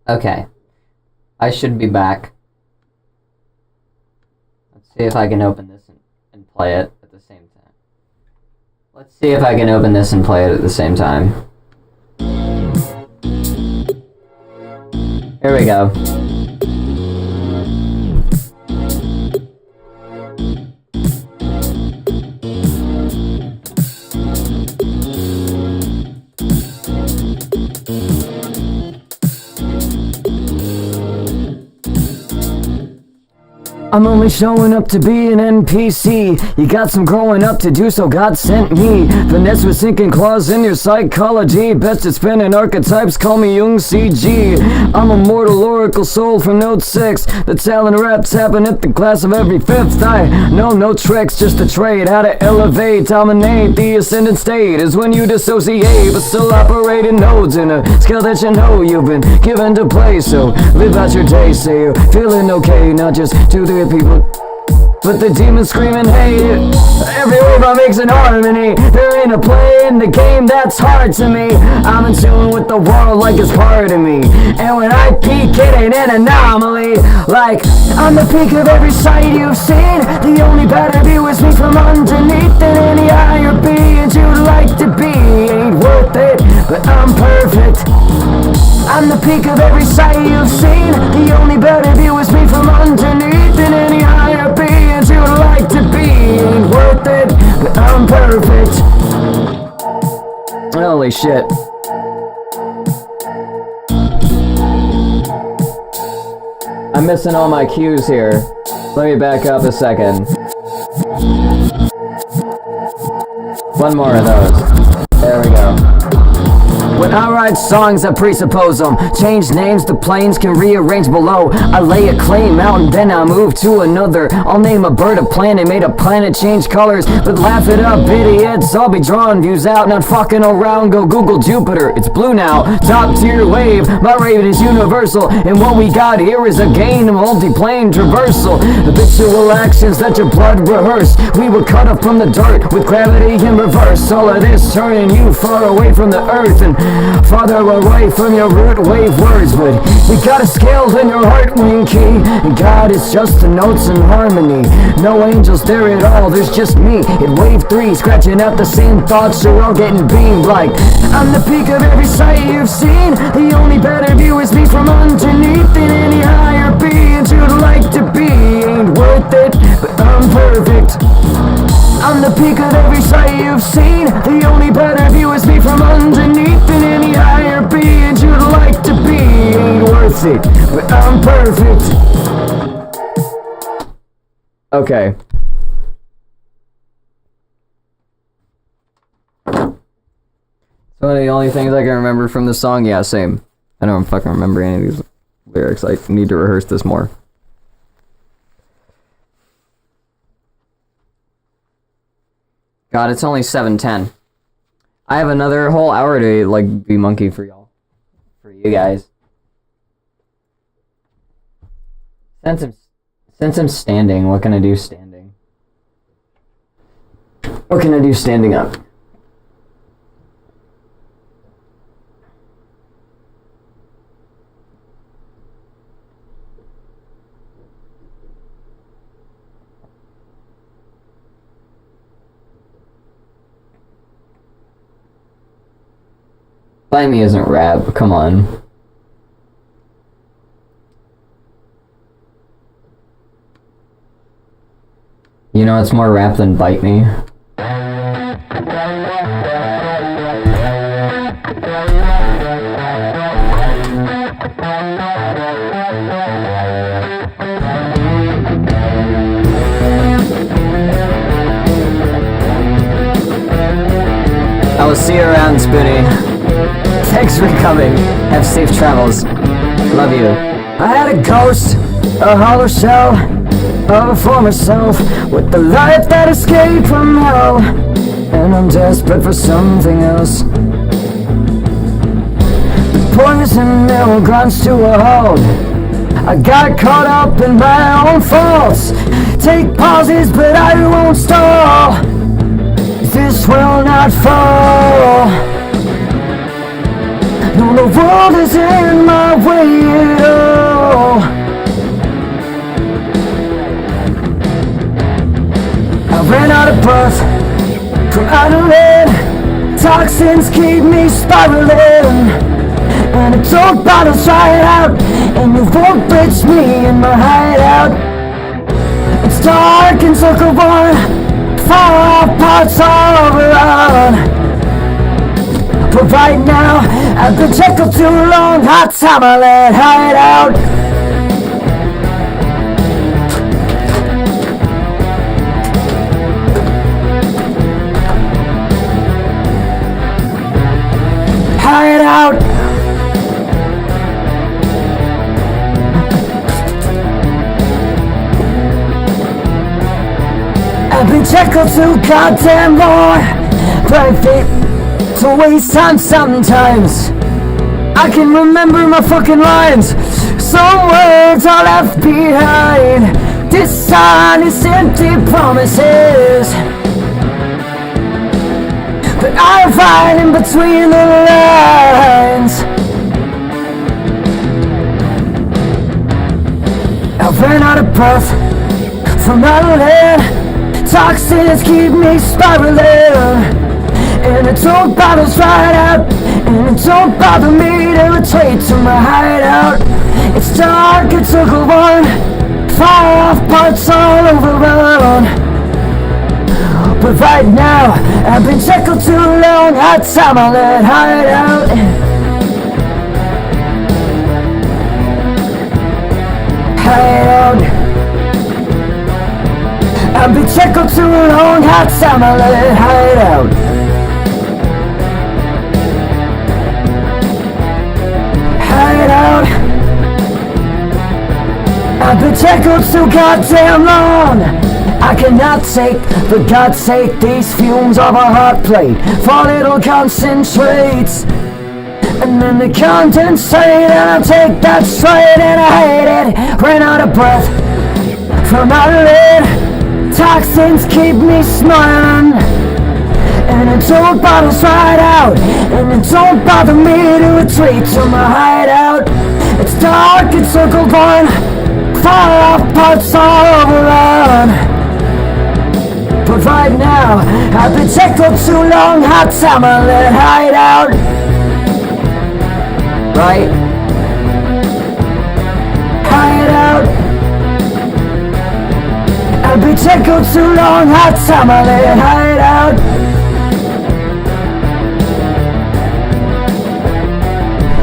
[SPEAKER 1] Okay. I should be back. Let's see if I can open this and play it at the same time. Let's see if I can open this and play it at the same time. Here we go.
[SPEAKER 2] I'm only showing up to be an NPC. You got some growing up to do, so God sent me. Finesse with sinking claws in your psychology. Best at spinning archetypes, call me Jung CG. I'm a mortal oracle soul from Note 6. The talent rap tapping at the class of every fifth. I know no tricks, just a trade. How to elevate, dominate. The ascendant state is when you dissociate, but still operating nodes in a skill that you know you've been given to play. So live out your day, say you're feeling okay, not just 2-3 people, but the demons screaming, hey, every wave I make's an harmony. There ain't a play in the game that's hard to me. I'm in tune with the world like it's part of me, and when I peak it ain't an anomaly. Like, I'm the peak of every sight you've seen. The only better view is me from underneath, than any higher being you'd like to be. Ain't worth it, but I'm perfect. I'm the peak of every sight you've seen. The only better view is me from underneath, than any higher beings you'd like to be. Ain't worth it, but I'm perfect. Holy shit. I'm missing all my cues here. Let me back up a second. One more of those. There we go. When I write songs, I presuppose them. Change names, the planes can rearrange below. I lay a claim out and then I move to another. I'll name a bird a planet, made a planet change colors. But laugh it up, idiots, I'll be drawing views out. Not fucking around, go Google Jupiter, it's blue now. Top tier wave, my raven is universal. And what we got here is a gain of multi-plane traversal. Habitual actions that your blood rehearse. We were cut up from the dirt with gravity in reverse. All of this turning you far away from the earth and farther away from your root wave words. But you got a scale in your heart wing key, and God is just the notes in harmony. No angels there at all, there's just me in wave 3, scratching out the same thoughts. You're all getting beamed like I'm the peak of every sight you've seen. The only better view is me from underneath, than any higher beings you'd like to be. Ain't worth it, but I'm perfect. I'm the peak of every sight you've seen. The only better view is me from underneath, than any higher beings you'd like to be. Ain't worth it, but I'm perfect. Okay. It's one of the only things I can remember from the song. Yeah, same. I don't fucking remember any of these lyrics. I need to rehearse this more. God, it's only 7:10. I have another whole hour to, like, be monkey for y'all. For you guys. Since I'm standing, what can I do standing? What can I do standing up? Bite Me isn't rap, come on. You know it's more rap than Bite Me. I will see you around, Spoonie. Thanks for coming. Have safe travels. Love you. I had a ghost, a hollow shell of a former self, with the life that escaped from hell, and I'm desperate for something else. The poison mill grinds to a halt. I got caught up in my own faults. Take pauses, but I won't stall. This will not fall. No, the world is in my way. birth from adolescence. Toxins keep me spiraling, and it took bottles right out, and you won't reach me in my hideout. It's dark and circle one, far off parts all around. But right now, I've been shackled too long, hot time I let hide out. Hide out. I've been shackled too goddamn long, perfect to waste time sometimes. I can remember my fucking lines, some words are left behind. Dishonest empty promises, but I find in between the lines. I've ran out of breath from adrenaline. Toxins keep me spiraling, and it don't bottles right out, and it don't bother me to retreat to my hideout. It's dark, it took a one, fire off parts all overrun. But right now, I've been shackled too long, hot time I let hide out. Hide out. I've been shackled too long, hot time I let hide out. Hide out. I've been shackled too goddamn long. I cannot take, for God's sake, these fumes of a hot plate. For little concentrates, and then they condensate, and I take that straight, and I hate it. Ran out of breath from my lid. Toxins keep me smiling, and it don't bottles right out, and it don't bother me to retreat to my hideout. It's dark, it's circle one, far off parts all overrun. But right now, I've been shackled too long, hot time I let hide out. Right? Hide out. I've been shackled too long, hot time I let hide out.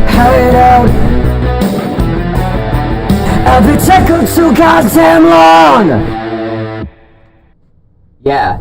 [SPEAKER 2] Hide out. I've been shackled too goddamn long. Yeah.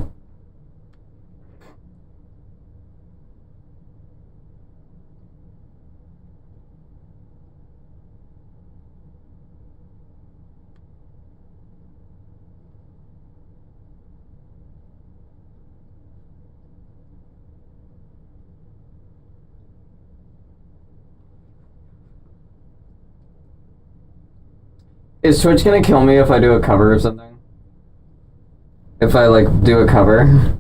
[SPEAKER 2] Is Twitch gonna kill me if I do a cover or something? If I, like, do a cover?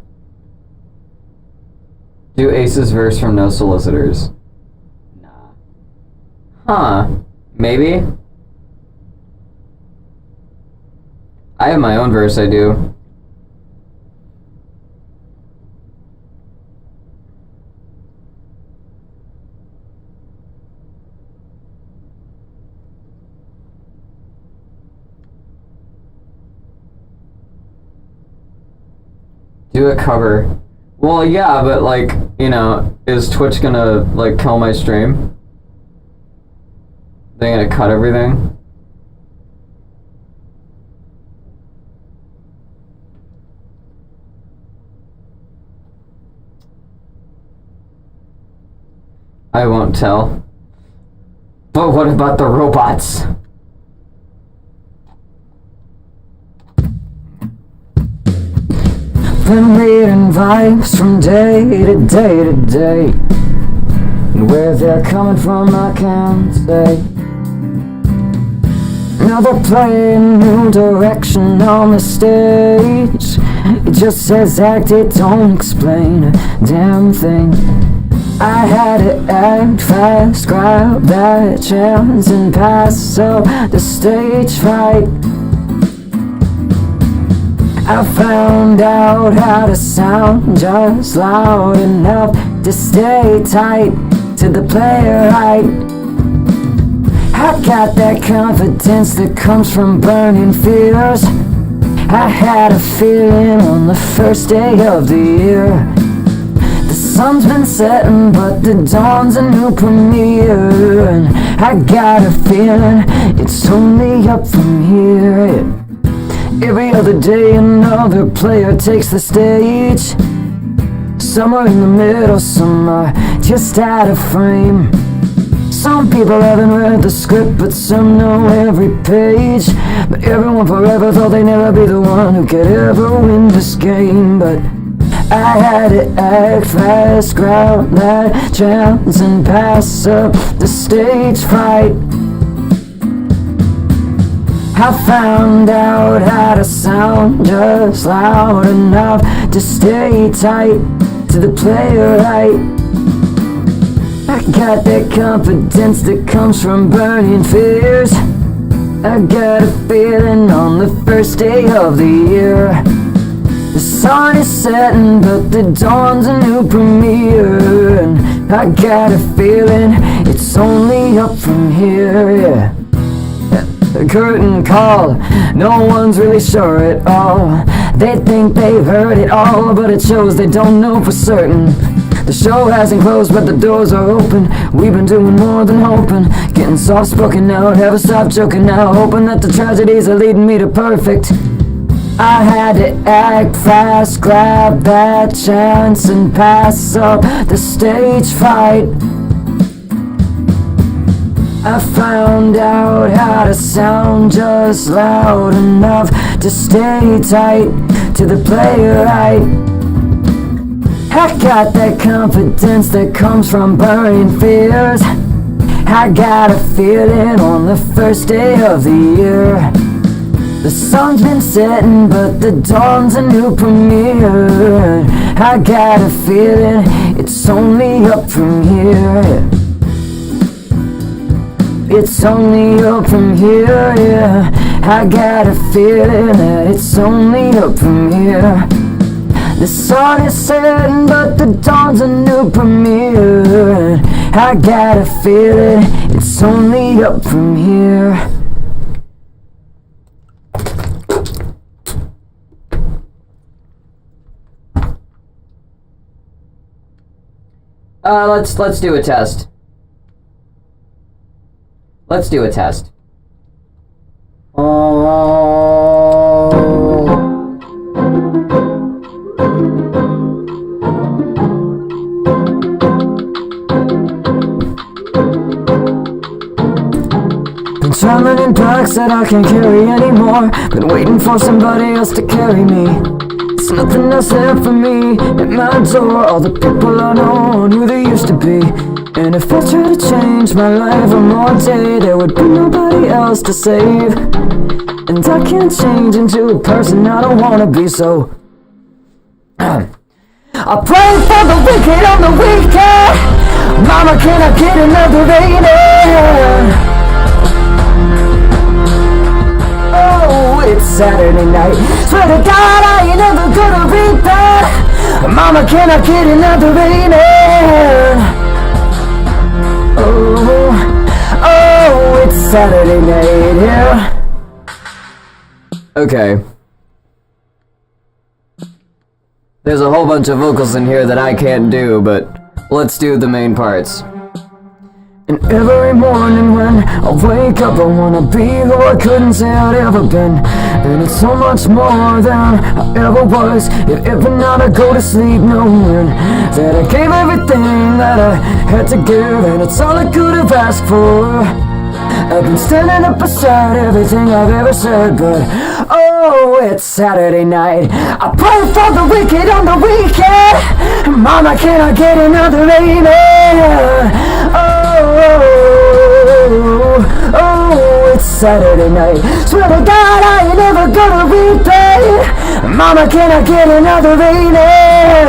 [SPEAKER 2] Do Ace's verse from No Solicitors. Nah. Huh. Maybe? I have my own verse, I do. Do a cover. Well, yeah, but like, you know, is Twitch gonna like kill my stream? They're gonna cut everything? I won't tell. But what about the robots? Been reading vibes from day to day to day, and where they're coming from I can't say. Now they're playing New Direction on the stage. It just says act, it don't explain a damn thing. I had to act fast, grab that chance and pass up the stage fright. I found out how to sound just loud enough to stay tight to the player right. I got that confidence that comes from burning fears. I had a feeling on the first day of the year. The sun's been setting, but the dawn's a new premiere. And I got a feeling it's only up from here. Every other day another player takes the stage. Some are in the middle, some are just out of frame. Some people haven't read the script, but some know every page. But everyone forever thought they'd never be the one who could ever win this game. But I had to act fast, grab that chance and pass up the stage fright. I found out how to sound just loud enough to stay tight to the player right. I got that confidence that comes from burning fears. I got a feeling on the first day of the year. The sun is setting, but the dawn's a new premiere. And I got a feeling it's only up from here, yeah. The curtain call, no one's really sure at all. They think they've heard it all, but it shows they don't know for certain. The show hasn't closed, but the doors are open. We've been doing more than hoping, getting soft-spoken now, never stop joking now, hoping that the tragedies are leading me to perfect. I had to act fast, grab that chance and pass up the stage fright. I found out how to sound just loud enough to stay tight to the player right. I got that confidence that comes from burning fears. I got a feeling on the first day of the year. The sun's been setting, but the dawn's a new premiere. I got a feeling it's only up from here. It's only up from here, yeah. I got a feeling that it's only up from here. The sun is setting, but the dawn's a new premiere. I got a feeling it's only up from here.
[SPEAKER 1] Let's do a test. Let's do a test.
[SPEAKER 2] Been traveling in packs that I can't carry anymore. Been waiting for somebody else to carry me. There's nothing else there for me at my door. All the people I know and who they used to be. And if I try to change my life one more day, there would be nobody else to save. And I can't change into a person I don't wanna be, so I pray for the wicked on the weekend. Mama, can I get another rating? Oh, it's Saturday night. Swear to God I ain't never gonna read that. Mama, can I get another rating? Oh, it's Saturday night, yeah. Okay. There's a whole bunch of vocals in here that I can't do, but let's do the main parts. And every morning when I wake up, I wanna be who I couldn't say I'd ever been. And it's so much more than I ever was. Yet every night I go to sleep knowing that I gave everything that I had to give, and it's all I could have asked for. I've been standing up beside everything I've ever said, but oh, it's Saturday night. I pray for the wicked on the weekend. Mama, can I get another amen? Oh, it's Saturday night. Swear to God I ain't never gonna repay. Mama, can I get another amen?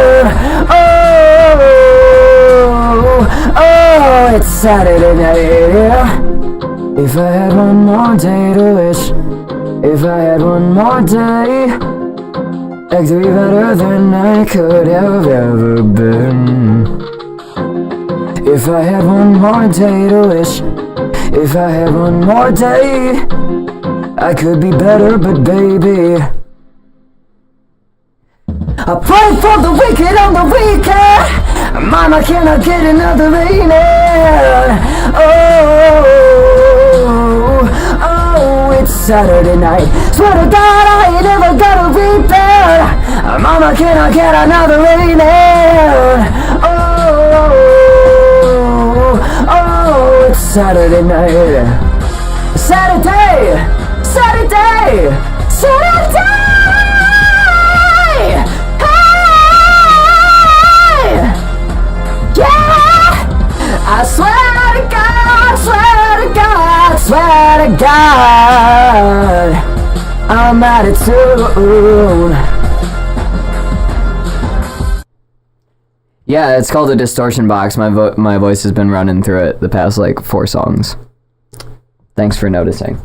[SPEAKER 2] Oh, it's Saturday night, yeah. If I had one more day to wish, if I had one more day, Like to be better than I could have ever been. If I had one more day to wish, if I had one more day, I could be better, but baby, I pray for the wicked on the weekend. Mama, can I get another rain? Oh, it's Saturday night. Swear to God, I ain't ever gonna repair. Mama, can I get another rain? Oh, it's Saturday night. Saturday! Saturday! Saturday! I swear to God, swear to God, swear to God, I'm at it soon. Yeah, it's called a distortion box. My voice has been running through it the past like 4 songs. Thanks for noticing.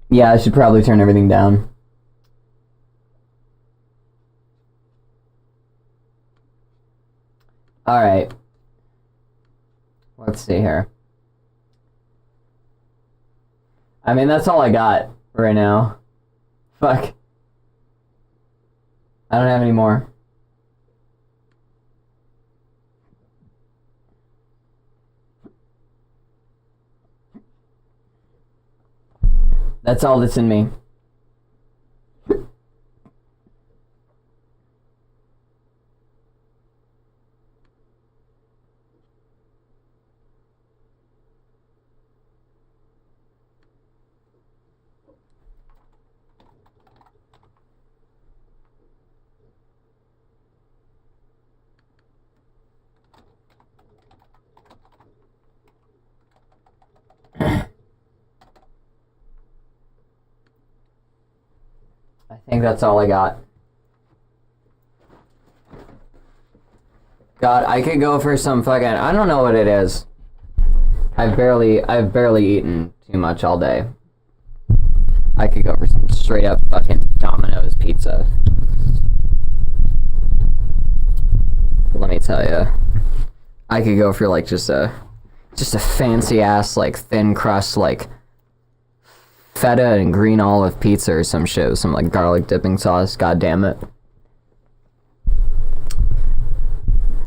[SPEAKER 2] Yeah, I should probably turn everything down. Alright. Let's see here. I mean, that's all I got right now. Fuck. I don't have any more. That's all that's in me. I think that's all I got. God, I could go for some fucking, I don't know what it is. I've barely eaten too much all day. I could go for some straight up fucking Domino's pizza. Let me tell you. I could go for like just a fancy ass like thin crust like feta and green olive pizza or some shit with some like garlic dipping sauce. God damn it.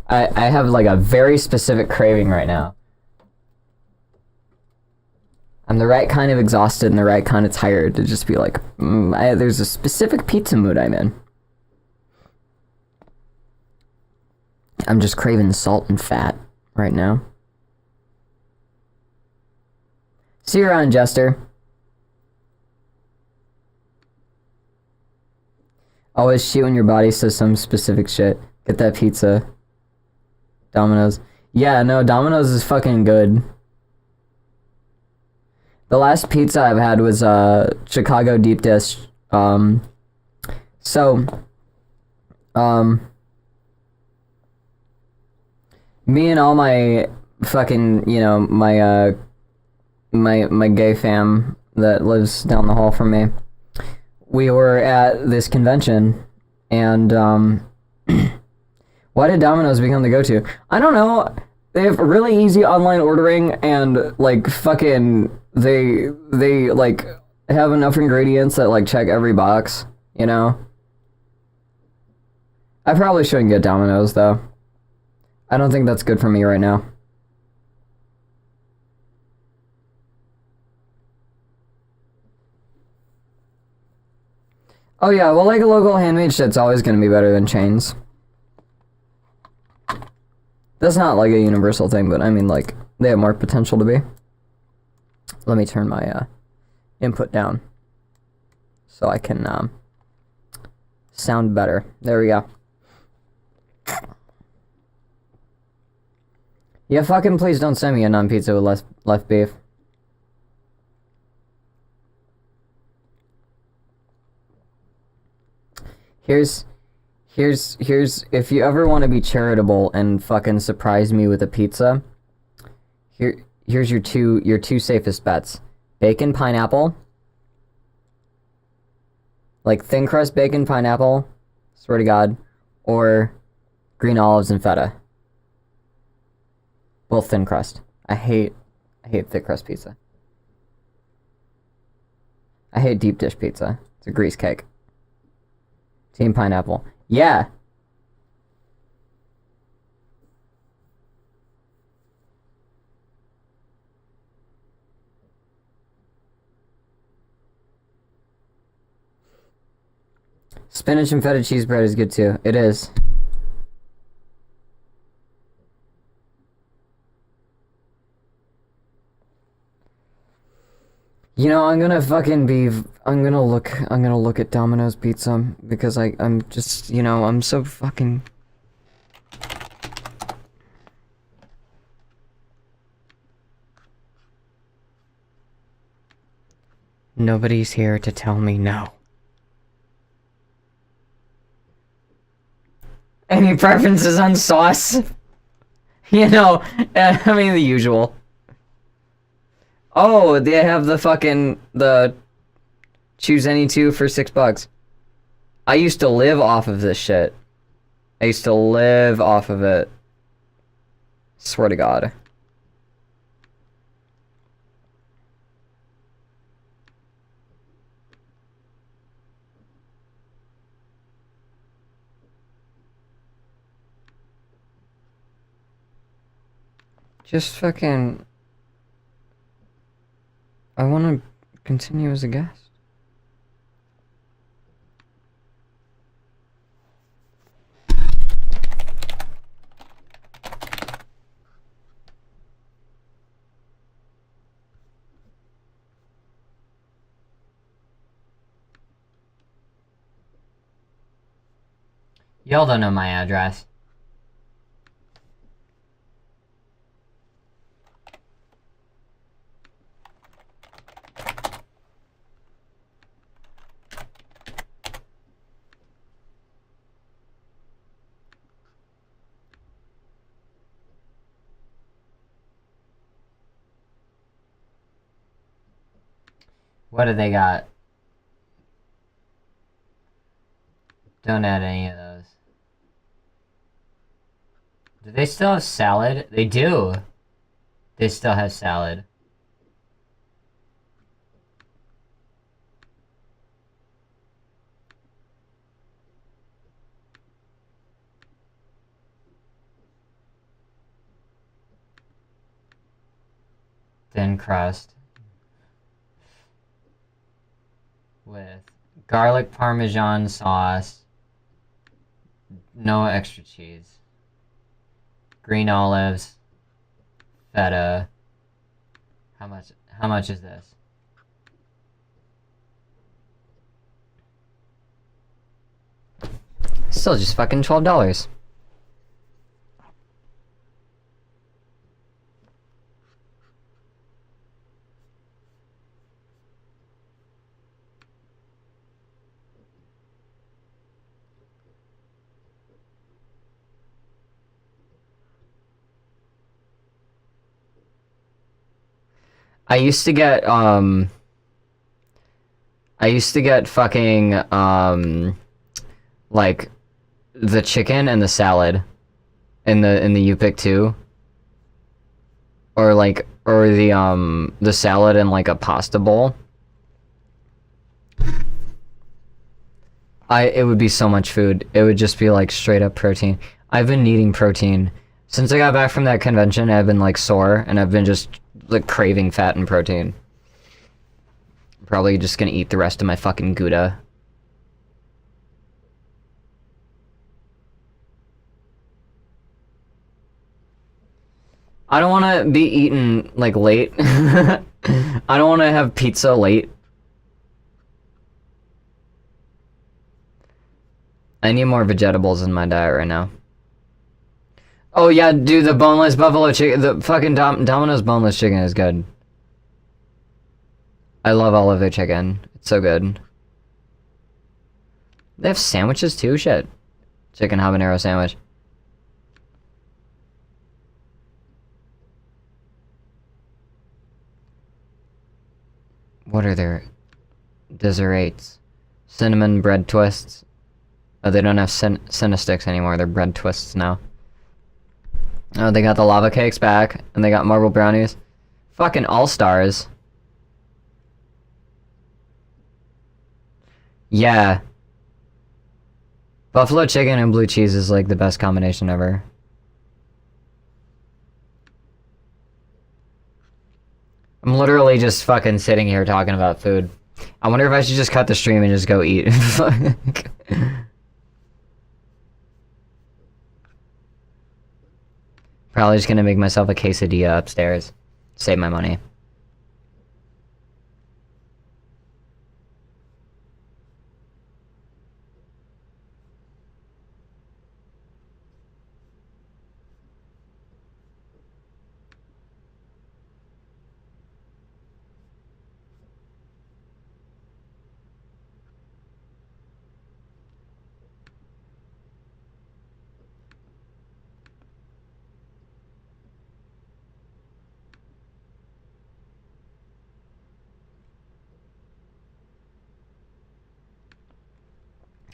[SPEAKER 2] I have like a very specific craving right now. I'm the right kind of exhausted and the right kind of tired to just be like, there's a specific pizza mood I'm in. I'm just craving salt and fat right now. See you around, Jester. Always shoot when your body says some specific shit. Get that pizza. Domino's. Yeah, no, Domino's is fucking good. The last pizza I've had was Chicago deep dish. Me and all my fucking, you know, my gay fam that lives down the hall from me, we were at this convention, and why did Domino's become the go-to? I don't know. They have really easy online ordering, and like fucking they like have enough ingredients that like check every box, you know? I probably shouldn't get Domino's though. I don't think that's good for me right now. Oh yeah, well like a local handmade shit's always gonna be better than chains. That's not like a universal thing, but I mean like they have more potential to be. Let me turn my input down so I can sound better. There we go. Yeah, fucking please don't send me a non-pizza with left beef. Here's if you ever want to be charitable and fucking surprise me with a pizza, here's your two safest bets. Bacon pineapple. Like thin crust bacon pineapple, swear to God, or green olives and feta. Both thin crust. I hate thick crust pizza. I hate deep dish pizza. It's a grease cake. Team pineapple. Yeah. Spinach and feta cheese bread is good too. It is. You know, I'm gonna look at Domino's Pizza because I'm just, you know, I'm so fucking... Nobody's here to tell me no. Any preferences on sauce? You know, I mean the usual. Oh, they have the choose any two for $6. I used to live off of this shit. I used to live off of it. Swear to God. Just fucking... I want to continue as a guest.
[SPEAKER 1] Y'all don't know my address. What do they got? Don't add any of those. Do they still have salad? They do. They still have salad. Thin crust. With garlic parmesan sauce, no extra cheese, green olives, feta. How much is this?
[SPEAKER 2] Still just fucking $12. I used to get fucking, like, the chicken and the salad in the You Pick 2. Or the salad in, like, a pasta bowl. It would be so much food. It would just be, like, straight up protein. I've been needing protein. Since I got back from that convention, I've been, like, sore, and I've been just... like craving fat and protein. Probably just gonna eat the rest of my fucking Gouda. I don't want to be eaten like late. I don't want to have pizza late. I need more vegetables in my diet right now. Oh yeah, dude, the boneless buffalo chicken, the fucking Domino's boneless chicken is good. I love all of their chicken. It's so good. They have sandwiches too? Shit. Chicken habanero sandwich. What are their desserts? Cinnamon bread twists. Oh, they don't have Cinnasticks anymore. They're bread twists now. Oh, they got the lava cakes back, and they got marble brownies. Fucking all-stars. Yeah. Buffalo chicken and blue cheese is like the best combination ever. I'm literally just fucking sitting here talking about food. I wonder if I should just cut the stream and just go eat. Probably just gonna make myself a quesadilla upstairs. Save my money.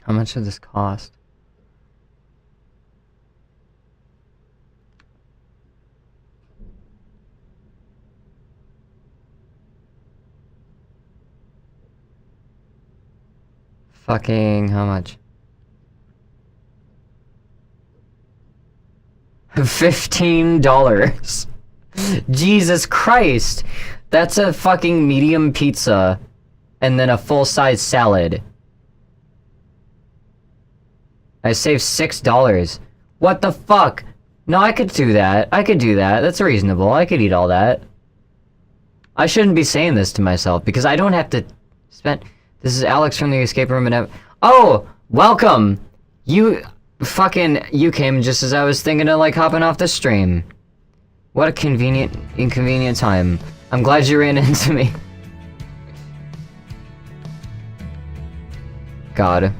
[SPEAKER 2] How much did this cost? Fucking how much? $15. Jesus Christ! That's a fucking medium pizza and then a full-size salad. I saved $6. What the fuck? No, I could do that. I could do that. That's reasonable. I could eat all that. I shouldn't be saying this to myself because I don't have to spend... This is Alex from the escape room and... Oh! Welcome! You came just as I was thinking of like hopping off the stream. What a inconvenient time. I'm glad you ran into me. God.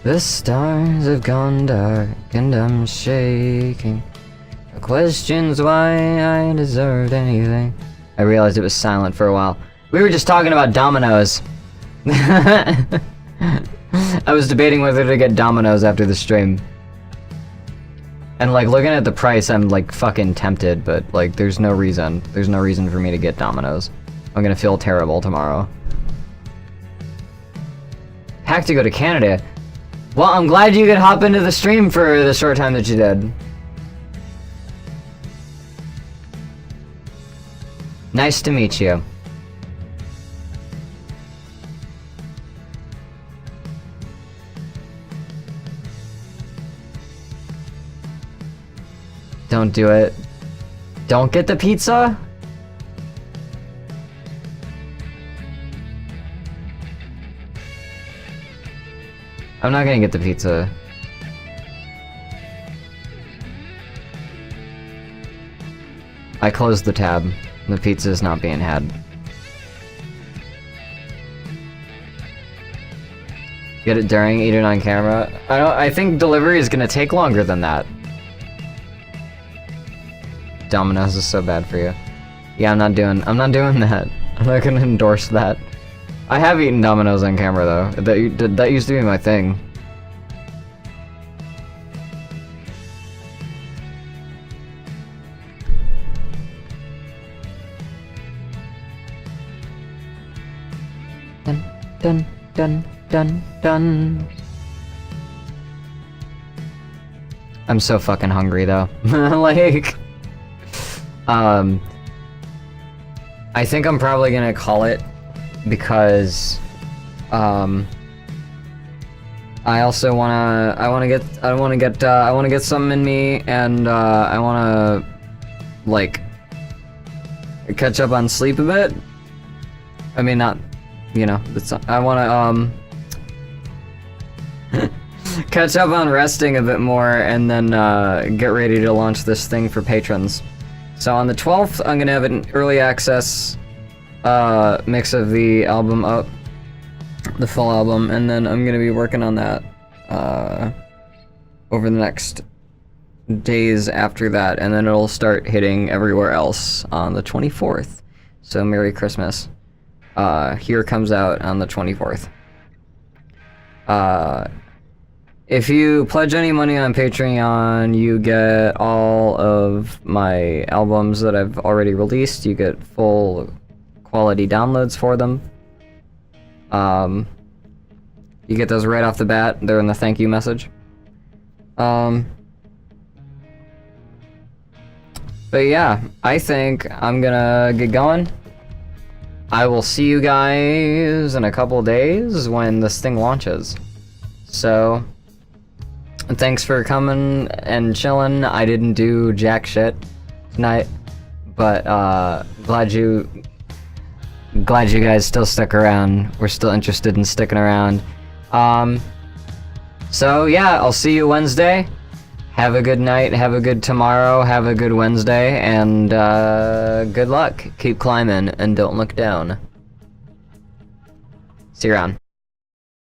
[SPEAKER 2] The stars have gone dark and I'm shaking. The question's why I deserved anything. I realized it was silent for a while. We were just talking about Domino's. I was debating whether to get Domino's after the stream. And like looking at the price, I'm like fucking tempted, but like there's no reason. There's no reason for me to get Domino's. I'm gonna feel terrible tomorrow. Packed to go to Canada. Well, I'm glad you could hop into the stream for the short time that you did. Nice to meet you. Don't do it. Don't get the pizza? I'm not gonna get the pizza. I closed the tab. The pizza is not being had. Get it during, eat it on camera. I think delivery is gonna take longer than that. Domino's is so bad for you. Yeah, I'm not doing that. I'm not gonna endorse that. I have eaten Domino's on camera though. That used to be my thing. Dun dun dun dun dun. I'm so fucking hungry though. Like, I think I'm probably gonna call it. Because I also I wanna get something in me, and I wanna like catch up on sleep a bit. I mean, not, you know, I wanna catch up on resting a bit more, and then get ready to launch this thing for patrons. So on the 12th, I'm gonna have an early access mix of the album up, the full album, and then I'm gonna be working on that over the next days after that, and then it'll start hitting everywhere else on the 24th. So Merry Christmas. Here comes out on the 24th. If you pledge any money on Patreon, you get all of my albums that I've already released. You get full quality downloads for them. You get those right off the bat. They're in the thank you message. But yeah, I think I'm gonna get going. I will see you guys in a couple days when this thing launches. So, thanks for coming and chilling. I didn't do jack shit tonight, but glad you guys still stuck around. We're still interested in sticking around. So yeah, I'll see you Wednesday. Have a good night, have a good tomorrow, have a good Wednesday, and good luck. Keep climbing and don't look down. See you around.